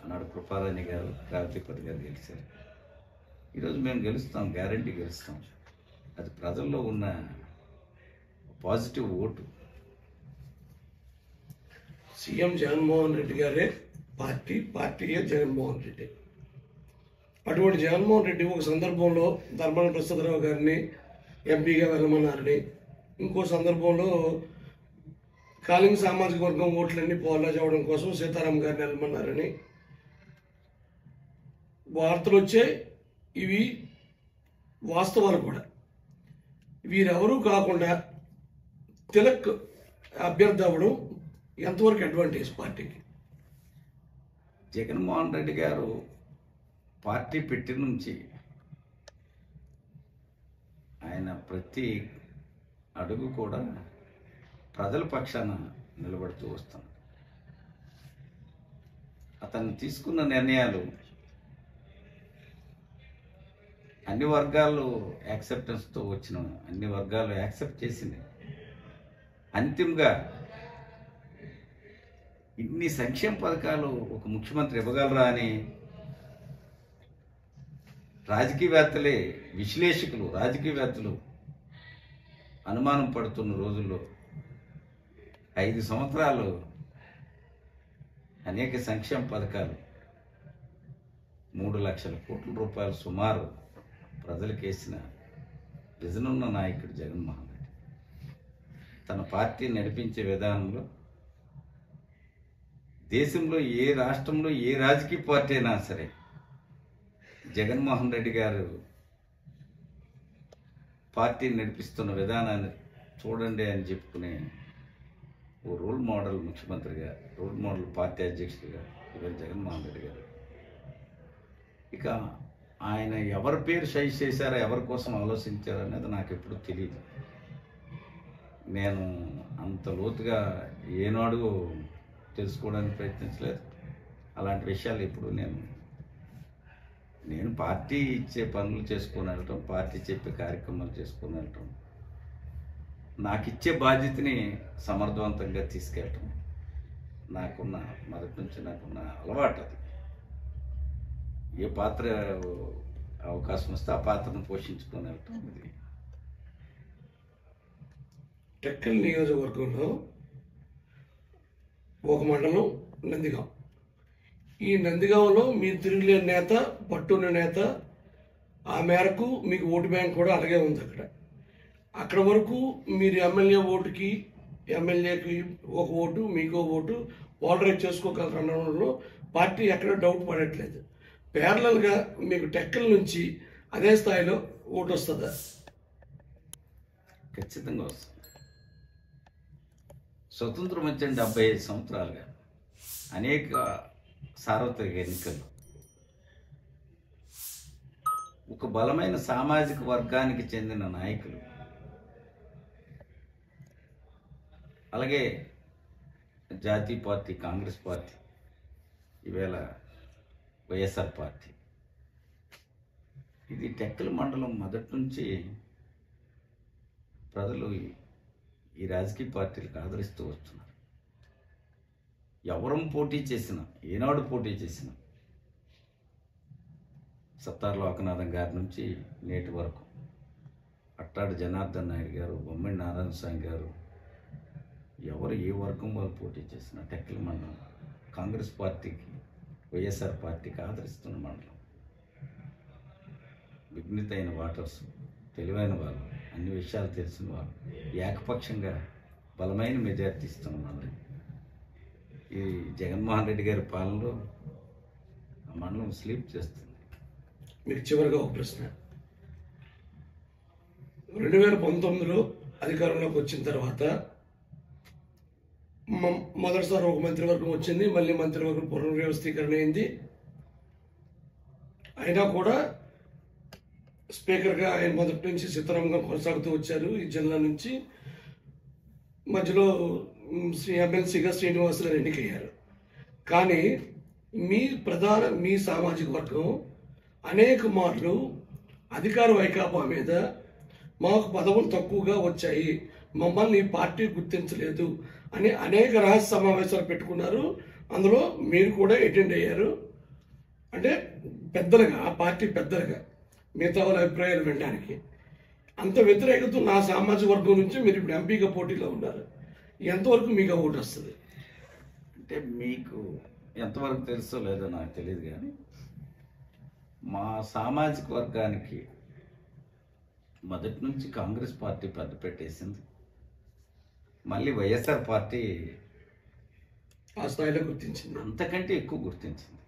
ఆనాడు కృపారాణి గారు, కార్తీపతి గారు గెలిచారు. ఈరోజు మేము గెలుస్తాం, గ్యారంటీ గెలుస్తాం. అది ప్రజల్లో ఉన్న positive vote. CM Jaganmohan Reddy గారే పార్టీయే జగన్మోహన్ రెడ్డి. అటువంటి జగన్మోహన్ రెడ్డి ఒక సందర్భంలో ధర్మాన ప్రసాదరావు గారిని ఎంపీగా వెళ్ళమన్నారని, ఇంకో సందర్భంలో కాలింగ్ సామాజిక వర్గం ఓట్లన్నీ పోలా చేయడం కోసం సీతారాం గారిని వెళ్ళమన్నారని వార్తలు వచ్చాయి. ఇవి వాస్తవాలు కూడా. వీరెవరూ కాకుండా తిలక్ అభ్యర్థి అవ్వడం ఎంతవరకు అడ్వాంటేజ్ పార్టీకి? జగన్మోహన్ రెడ్డి గారు పార్టీ పెట్టి నుంచి ఆయన ప్రతి అడుగు కూడా ప్రజల పక్షాన నిలబడుతూ వస్తాను. అతను తీసుకున్న నిర్ణయాలు అన్ని వర్గాలు యాక్సెప్టెన్స్తో వచ్చిన అన్ని వర్గాలు యాక్సెప్ట్ చేసింది. అంతిమంగా ఇన్ని సంక్షేమ పథకాలు ఒక ముఖ్యమంత్రి ఇవ్వగలరా అని రాజకీయవేత్తలే, విశ్లేషకులు, రాజకీయవేత్తలు అనుమానం పడుతున్న రోజుల్లో 5 సంవత్సరాలు అనేక సంక్షేమ పథకాలు 3 లక్షల కోట్ల రూపాయలు సుమారు ప్రజలకు వేసిన విజన్ ఉన్న నాయకుడు జగన్మోహన్ రెడ్డి. తన పార్టీ నడిపించే విధానంలో దేశంలో ఏ రాష్ట్రంలో ఏ రాజకీయ పార్టీ అయినా సరే జగన్మోహన్ రెడ్డి గారు పార్టీ నడిపిస్తున్న విధానాన్ని చూడండి అని చెప్పుకునే ఓ రోల్ మోడల్ ముఖ్యమంత్రిగా, రోల్ మోడల్ పార్టీ అధ్యక్షుడిగా ఇవాళ జగన్మోహన్ రెడ్డి గారు. ఇక ఆయన ఎవరి పేరు సైజ్ చేశారో, ఎవరి కోసం ఆలోచించారో అనేది నాకు ఎప్పుడు తెలియదు. నేను అంత లోతుగా ఏనాడు తెలుసుకోవడానికి ప్రయత్నించలేదు. అలాంటి విషయాలు ఇప్పుడు నేను పార్టీ ఇచ్చే పనులు చేసుకొని వెళ్ళటం, పార్టీ చెప్పే కార్యక్రమాలు చేసుకొని వెళ్ళటం, నాకు ఇచ్చే బాధ్యతని సమర్థవంతంగా తీసుకెళ్ళటం నాకున్న మొదటి నుంచి నాకున్న అలవాటు. అది ఏ పాత్ర అవకాశం వస్తే ఆ పాత్రను పోషించుకొని వెళ్ళటం. ఇది టెక్కల్ నియోజకవర్గంలో ఒక మండలం నందిగాం. ఈ నందిగాంలో మీరు తిరుగులేని నేత, పట్టున్న నేత. ఆ మేరకు మీకు ఓటు బ్యాంక్ కూడా అలాగే ఉంది. అక్కడ వరకు మీరు ఎమ్మెల్యేకి ఒక ఓటు, మీకో ఓటు పోలరైజ్ చేసుకోగలరు అనడంలో పార్టీ ఎక్కడ డౌట్ పడట్లేదు. ప్యారలల్గా మీకు టెక్కల్ నుంచి అదే స్థాయిలో ఓటు వస్తుందా? ఖచ్చితంగా వస్తుంది. స్వతంత్రం వచ్చిన 75 సంవత్సరాలుగా అనేక సార్వత్రిక ఎన్నికల్లో ఒక బలమైన సామాజిక వర్గానికి చెందిన నాయకులు, అలాగే జాతీయ పార్టీ కాంగ్రెస్ పార్టీ, ఈవేళ వైఎస్ఆర్ పార్టీ, ఇది టెక్కల్ మండలం మొదటి నుంచి ప్రజలు ఈ రాజకీయ పార్టీలకు ఆదరిస్తూ వస్తున్నారు. ఎవరం పోటీ చేసినా, ఏనాడు పోటీ చేసినా, సత్తార్ లోకనాథం గారి నుంచి నేటి వరకు అట్టాడు జనార్దన్ నాయుడు గారు, బొమ్మడి నారాయణ స్వామి గారు, ఎవరు ఏ వర్గం వాళ్ళు పోటీ చేసినా టెక్కల్ మండలం కాంగ్రెస్ పార్టీకి, వైఎస్ఆర్ పార్టీకి ఆదరిస్తున్న మండలం. విఘ్నిత అయిన వాటర్స్, తెలివైన వాళ్ళు, అన్ని విషయాలు తెలిసిన వాళ్ళు ఏకపక్షంగా బలమైన మెజార్టీ ఇస్తున్న మండలం. ఈ జగన్మోహన్ రెడ్డి గారి పాలనలో ఆ మండలం స్లీప్ చేస్తుంది. మీకు చివరిగా ఒక ప్రశ్న. 2019లో అధికారంలోకి వచ్చిన తర్వాత మొదటిసారి ఒక మంత్రివర్గం వచ్చింది, మళ్ళీ మంత్రివర్గం పునర్వ్యవస్థీకరణ అయింది. అయినా కూడా స్పీకర్గా ఆయన మొదటి నుంచి సీతారాంగా కొనసాగుతూ వచ్చారు ఈ జిల్లా నుంచి. మధ్యలో ఎమ్మెల్సీగా శ్రీనివాసరావు ఎన్నికయ్యారు. కానీ మీ సామాజిక వర్గం అనేక మార్లు అధికార వైకాపా మీద మాకు పదవులు తక్కువగా వచ్చాయి, మమ్మల్ని పార్టీ గుర్తించలేదు అని అనేక రహస్య సమావేశాలు పెట్టుకున్నారు. అందులో మీరు కూడా అటెండ్ అయ్యారు. అంటే పెద్దలుగా, ఆ పార్టీ పెద్దలుగా మిగతా వాళ్ళ అభిప్రాయాలు వినడానికి. అంత వ్యతిరేకత నా సామాజిక వర్గం నుంచి మీరు ఇప్పుడు ఎంపీగా పోటీలో ఉన్నారు. ఎంతవరకు మీకు ఓటు వస్తుంది? అంటే మీకు ఎంతవరకు తెలుసో లేదో నాకు తెలియదు, కానీ మా సామాజిక వర్గానికి మొదటి నుంచి కాంగ్రెస్ పార్టీ పెద్ద పెట్టేసింది. మళ్ళీ వైఎస్ఆర్ పార్టీ ఆ స్థాయిలో గుర్తించింది. అంతకంటే ఎక్కువ గుర్తించింది.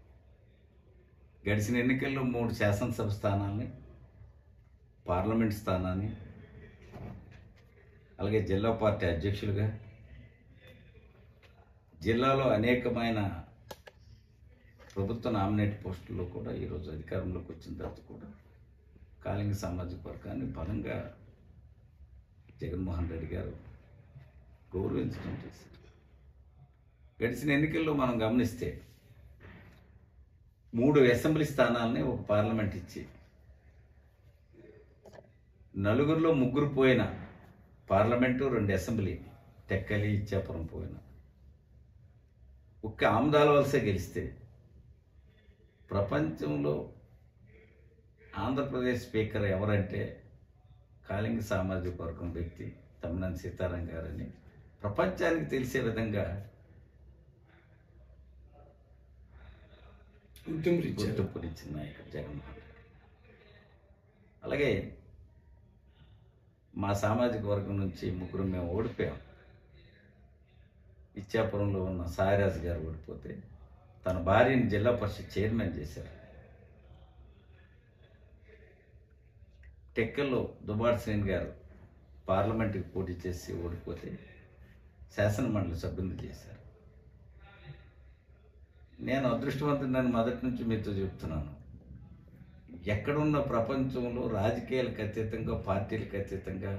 గడిచిన ఎన్నికల్లో 3 శాసనసభ స్థానాల్ని, పార్లమెంట్ స్థానాన్ని, అలాగే జిల్లా పార్టీ అధ్యక్షులుగా, జిల్లాలో అనేకమైన ప్రభుత్వ నామినేట్ పోస్టుల్లో కూడా ఈరోజు అధికారంలోకి వచ్చిన తర్వాత కూడా కాళింగ సామాజిక వర్గాన్ని బలంగా జగన్మోహన్ రెడ్డి గారు గౌరవించడం చేశారు. గడిచిన ఎన్నికల్లో మనం గమనిస్తే 3 అసెంబ్లీ స్థానాలని ఒక పార్లమెంట్ ఇచ్చి, 4గురిలో 3 పోయిన పార్లమెంటు, 2 అసెంబ్లీ, టెక్కలి, ఇచ్చాపురం పోయిన, ఒక్క ఆమదాల వలసే గెలిస్తే ప్రపంచంలో ఆంధ్రప్రదేశ్ స్పీకర్ ఎవరంటే కాళింగ సామాజిక వర్గం వ్యక్తి తమ్మినేని సీతారాం గారని ప్రపంచానికి తెలిసే విధంగా గుర్తింపునిచ్చిన నాయకుడు జగన్మోహన్ రెడ్డి. అలాగే మా సామాజిక వర్గం నుంచి 3 మేము ఓడిపోయాం. ఇచ్చాపురంలో ఉన్న సాయిరాజు గారు ఓడిపోతే తన భార్యని జిల్లా పరిషత్ చైర్మన్ చేశారు. టెక్కల్లో దుబాటి శ్రేణి గారు పార్లమెంటుకి పోటీ చేసి ఓడిపోతే శాసనమండలి సభ్యులు చేశారు. నేను అదృష్టవంతుడని మొదటి నుంచి మీతో చెప్తున్నాను. ఎక్కడున్న ప్రపంచంలో రాజకీయాలకు అతీతంగా, పార్టీలకు అతీతంగా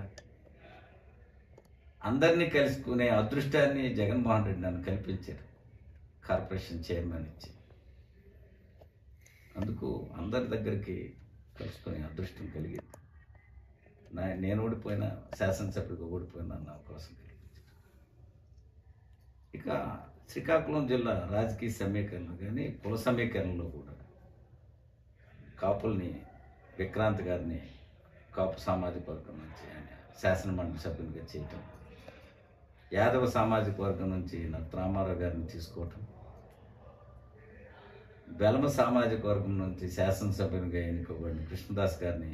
అందరినీ కలుసుకునే అదృష్టాన్ని జగన్మోహన్ రెడ్డి నన్ను కల్పించారు, కార్పొరేషన్ చైర్మన్ ఇచ్చి. అందుకు అందరి దగ్గరికి కలుసుకునే అదృష్టం కలిగింది. నేను ఓడిపోయిన, శాసనసభ్యుడిగా ఓడిపోయిన నా కోసం కలిగించారు. ఇక శ్రీకాకుళం జిల్లా రాజకీయ సమీకరణ కానీ కుల సమీకరణలో కూడా కాపుల్ని, విక్రాంత్ గారిని కాపు సామాజిక వర్గం నుంచి ఆయన శాసనమండలి సభ్యునిగా చేయటం, యాదవ సామాజిక వర్గం నుంచి రామారావు గారిని తీసుకోవటం, బెలమ సామాజిక వర్గం నుంచి శాసనసభ్యునిగా ఎన్నుకోబడిన కృష్ణదాస్ గారిని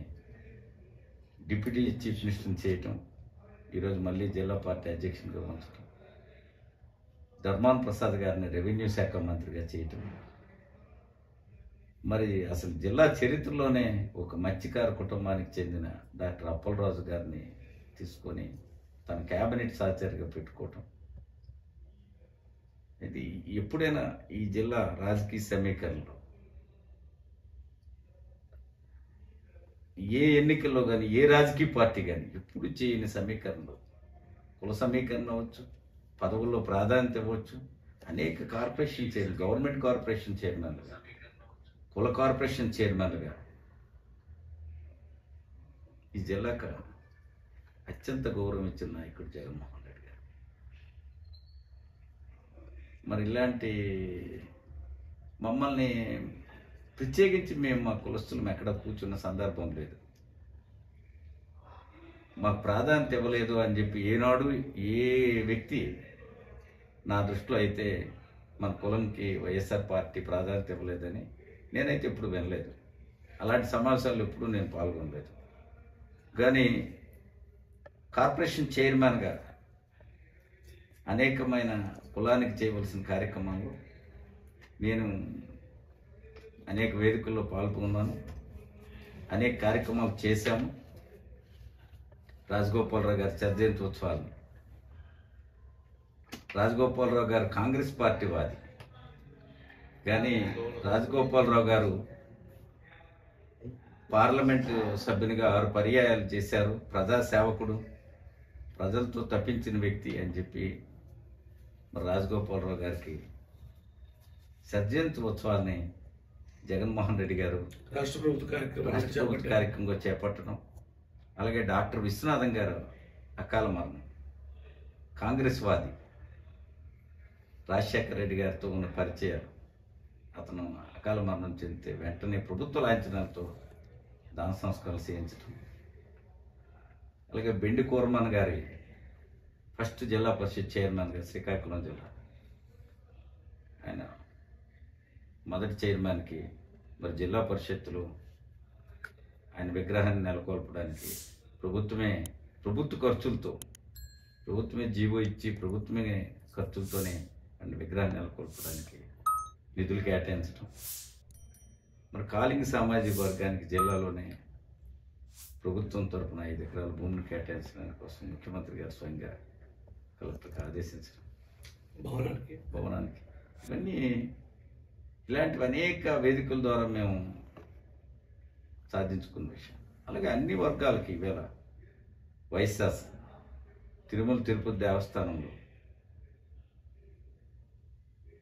డిప్యూటీ చీఫ్ మినిస్టర్ని చేయటం, ఈరోజు మళ్ళీ జిల్లా పార్టీ అధ్యక్షునిగా ఉంచటం, ధర్మాన్ ప్రసాద్ గారిని రెవెన్యూ శాఖ మంత్రిగా చేయటం. మరి అసలు జిల్లా చరిత్రలోనే ఒక మత్స్యకార కుటుంబానికి చెందిన డాక్టర్ అప్పలరాజు గారిని తీసుకొని తన క్యాబినెట్ సహచరిగా పెట్టుకోవటం. ఇది ఎప్పుడైనా ఈ జిల్లా రాజకీయ సమీకరణలో ఏ ఎన్నికల్లో కానీ ఏ రాజకీయ పార్టీ కానీ ఎప్పుడు చేయని సమీకరణలో, కుల సమీకరణ అవ్వచ్చు, పదవుల్లో ప్రాధాన్యత ఇవ్వచ్చు, అనేక కార్పొరేషన్ చైర్మన్, గవర్నమెంట్ కార్పొరేషన్ చైర్మన్లుగా, కుల కార్పొరేషన్ చైర్మన్లుగా ఈ జిల్లాకు అత్యంత గౌరవం ఇచ్చిన నాయకుడు జగన్మోహన్ రెడ్డి గారు. మరి ఇలాంటి మమ్మల్ని ప్రత్యేకించి మేము మా కులస్తులం ఎక్కడ కూర్చున్న సందర్భం లేదు. మాకు ప్రాధాన్యత ఇవ్వలేదు అని చెప్పి ఏనాడు ఏ వ్యక్తి నా దృష్టిలో అయితే మన కులంకి వైఎస్ఆర్ పార్టీ ప్రాధాన్యత ఇవ్వలేదని నేనైతే ఎప్పుడు వినలేదు. అలాంటి సమావేశాల్లో ఎప్పుడూ నేను పాల్గొనలేదు. కానీ కార్పొరేషన్ చైర్మన్గా అనేకమైన కులానికి చేయవలసిన కార్యక్రమాలు నేను అనేక వేదికల్లో పాల్గొన్నాను, అనేక కార్యక్రమాలు చేశాము. రాజగోపాలరావు గారి చర్జయంత్యోత్సవాలు, రాజగోపాలరావు గారు కాంగ్రెస్ పార్టీ వాది, కానీ రాజగోపాలరావు గారు పార్లమెంటు సభ్యునిగా 6 పర్యాయాలు చేశారు. ప్రజాసేవకుడు, ప్రజలతో తప్పించిన వ్యక్తి అని చెప్పి రాజగోపాలరావు గారికి సర్జయంత్యోత్సవాన్ని జగన్మోహన్ రెడ్డి గారు రాష్ట్ర ప్రభుత్వ కార్యక్రమంగా చేపట్టడం. అలాగే డాక్టర్ విశ్వనాథం గారు అకాల మరణం, కాంగ్రెస్ వాది, రాజశేఖర రెడ్డి గారితో ఉన్న పరిచయాలు, అతను అకాల మరణం చెందితే వెంటనే ప్రభుత్వ లాంఛనాలతో దాన సంస్కారాలు చేయించడం. అలాగే బెండి కోరమన్ గారి ఫస్ట్ జిల్లా పరిషత్ చైర్మన్గా శ్రీకాకుళం జిల్లా, ఆయన మొదటి చైర్మన్కి మరి జిల్లా పరిషత్తులో ఆయన విగ్రహాన్ని నెలకొల్పడానికి ప్రభుత్వ ఖర్చులతో ప్రభుత్వమే జీవో ఇచ్చి ప్రభుత్వమే ఖర్చులతోనే ఆయన విగ్రహాన్ని నెలకొల్పడానికి నిధులు కేటాయించడం, మరి కాలింగ సామాజిక వర్గానికి జిల్లాలోనే ప్రభుత్వం తరఫున 5 ఎకరాల భూమిని కేటాయించడానికి కోసం ముఖ్యమంత్రి గారు స్వయంగా కలెక్టర్కి ఆదేశించడం, భవనానికి ఇవన్నీ ఇలాంటివి అనేక వేదికల ద్వారా మేము సాధించుకున్న విషయం. అలాగే అన్ని వర్గాలకి ఈవేళ వైశాస్ తిరుమల తిరుపతి దేవస్థానంలో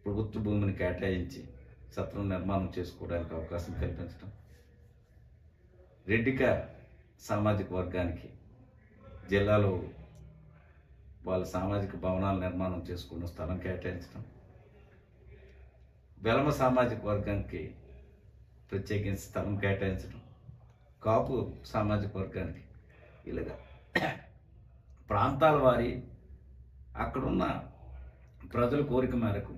ప్రభుత్వ భూమిని కేటాయించి సత్రం నిర్మాణం చేసుకోవడానికి అవకాశం కల్పించడం, రెడ్డిక సామాజిక వర్గానికి జిల్లాలో వాళ్ళ సామాజిక భవనాల నిర్మాణం చేసుకున్న స్థలం కేటాయించడం, వెలమ సామాజిక వర్గానికి ప్రత్యేకించి స్థలం కేటాయించడం, కాపు సామాజిక వర్గానికి ఇలాగా ప్రాంతాల వారి అక్కడున్న ప్రజల కోరిక మేరకు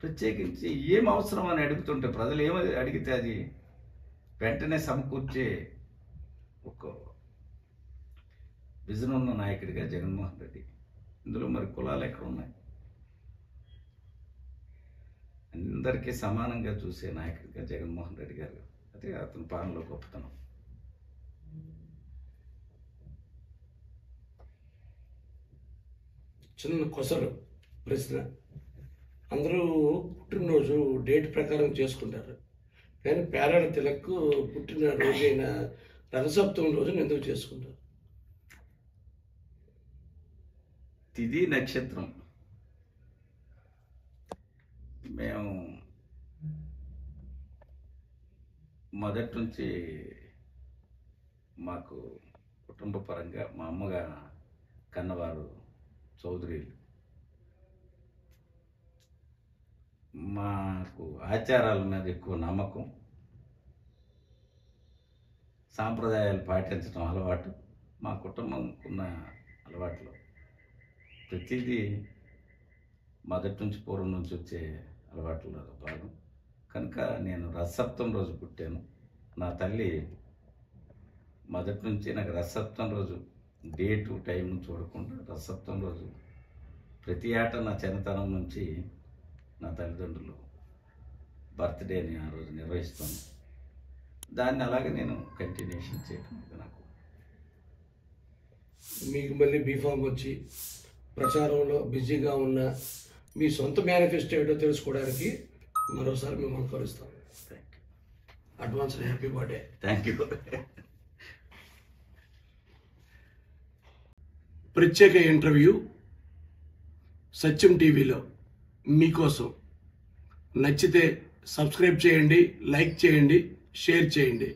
ప్రత్యేకించి ఏం అవసరం అని అడుగుతుంటే ప్రజలు ఏమది అడిగితే అది వెంటనే సమకూర్చే ఒక విజన్ ఉన్న నాయకుడిగా జగన్మోహన్ రెడ్డి. ఇందులో మరి కులాలు ఎక్కడ ఉన్నాయి? అందరికీ సమానంగా చూసే నాయకుడిగా జగన్మోహన్ రెడ్డి గారు. అదే అతని పాలనలో గొప్పతనం. చిన్న కొసలు ప్రశ్న, అందరూ పుట్టినరోజు డేట్ ప్రకారం చేసుకుంటారు, కానీ పేరాడ తిలక్ పుట్టిన రోజైన రథసప్తమి రోజున ఎందుకు చేసుకుంటారు? తిథి నక్షత్రం మేము మొదటి నుంచి మాకు కుటుంబ పరంగా మా అమ్మగా కన్నవారు చౌదరీలు. మాకు ఆచారాల మీద ఎక్కువ నమ్మకం, సాంప్రదాయాలు పాటించడం అలవాటు. మా కుటుంబం ఉన్న అలవాట్లు ప్రతిదీ మొదటి నుంచి పూర్వం నుంచి వచ్చే అలవాట్లలో భాగం. కనుక నేను రథసప్తమి రోజు పుట్టాను. నా తల్లి మొదటి నుంచి నాకు రథసప్తమి రోజు డేటు టైంను చూడకుండా రథసప్తమి రోజు ప్రతి ఏటా నా చిన్నతనం నుంచి నా తల్లిదండ్రులు బర్త్డేని ఆ రోజు నిర్వహిస్తాను. దాన్ని అలాగే నేను కంటిన్యూషన్ చేయడం నాకు. మీకు మళ్ళీ బీఫామ్ వచ్చి ప్రచారంలో బిజీగా ఉన్న మీ సొంత మేనిఫెస్టో ఏటో తెలుసుకోవడానికి మరోసారి మిమ్మల్ని కలుస్తాం. Advance happy birthday. Thank you. ప్రత్యేక ఇంటర్వ్యూ సత్యం టీవీలో మీకోసం. నచ్చితే సబ్స్క్రైబ్ చేయండి, లైక్ చేయండి, షేర్ చేయండి.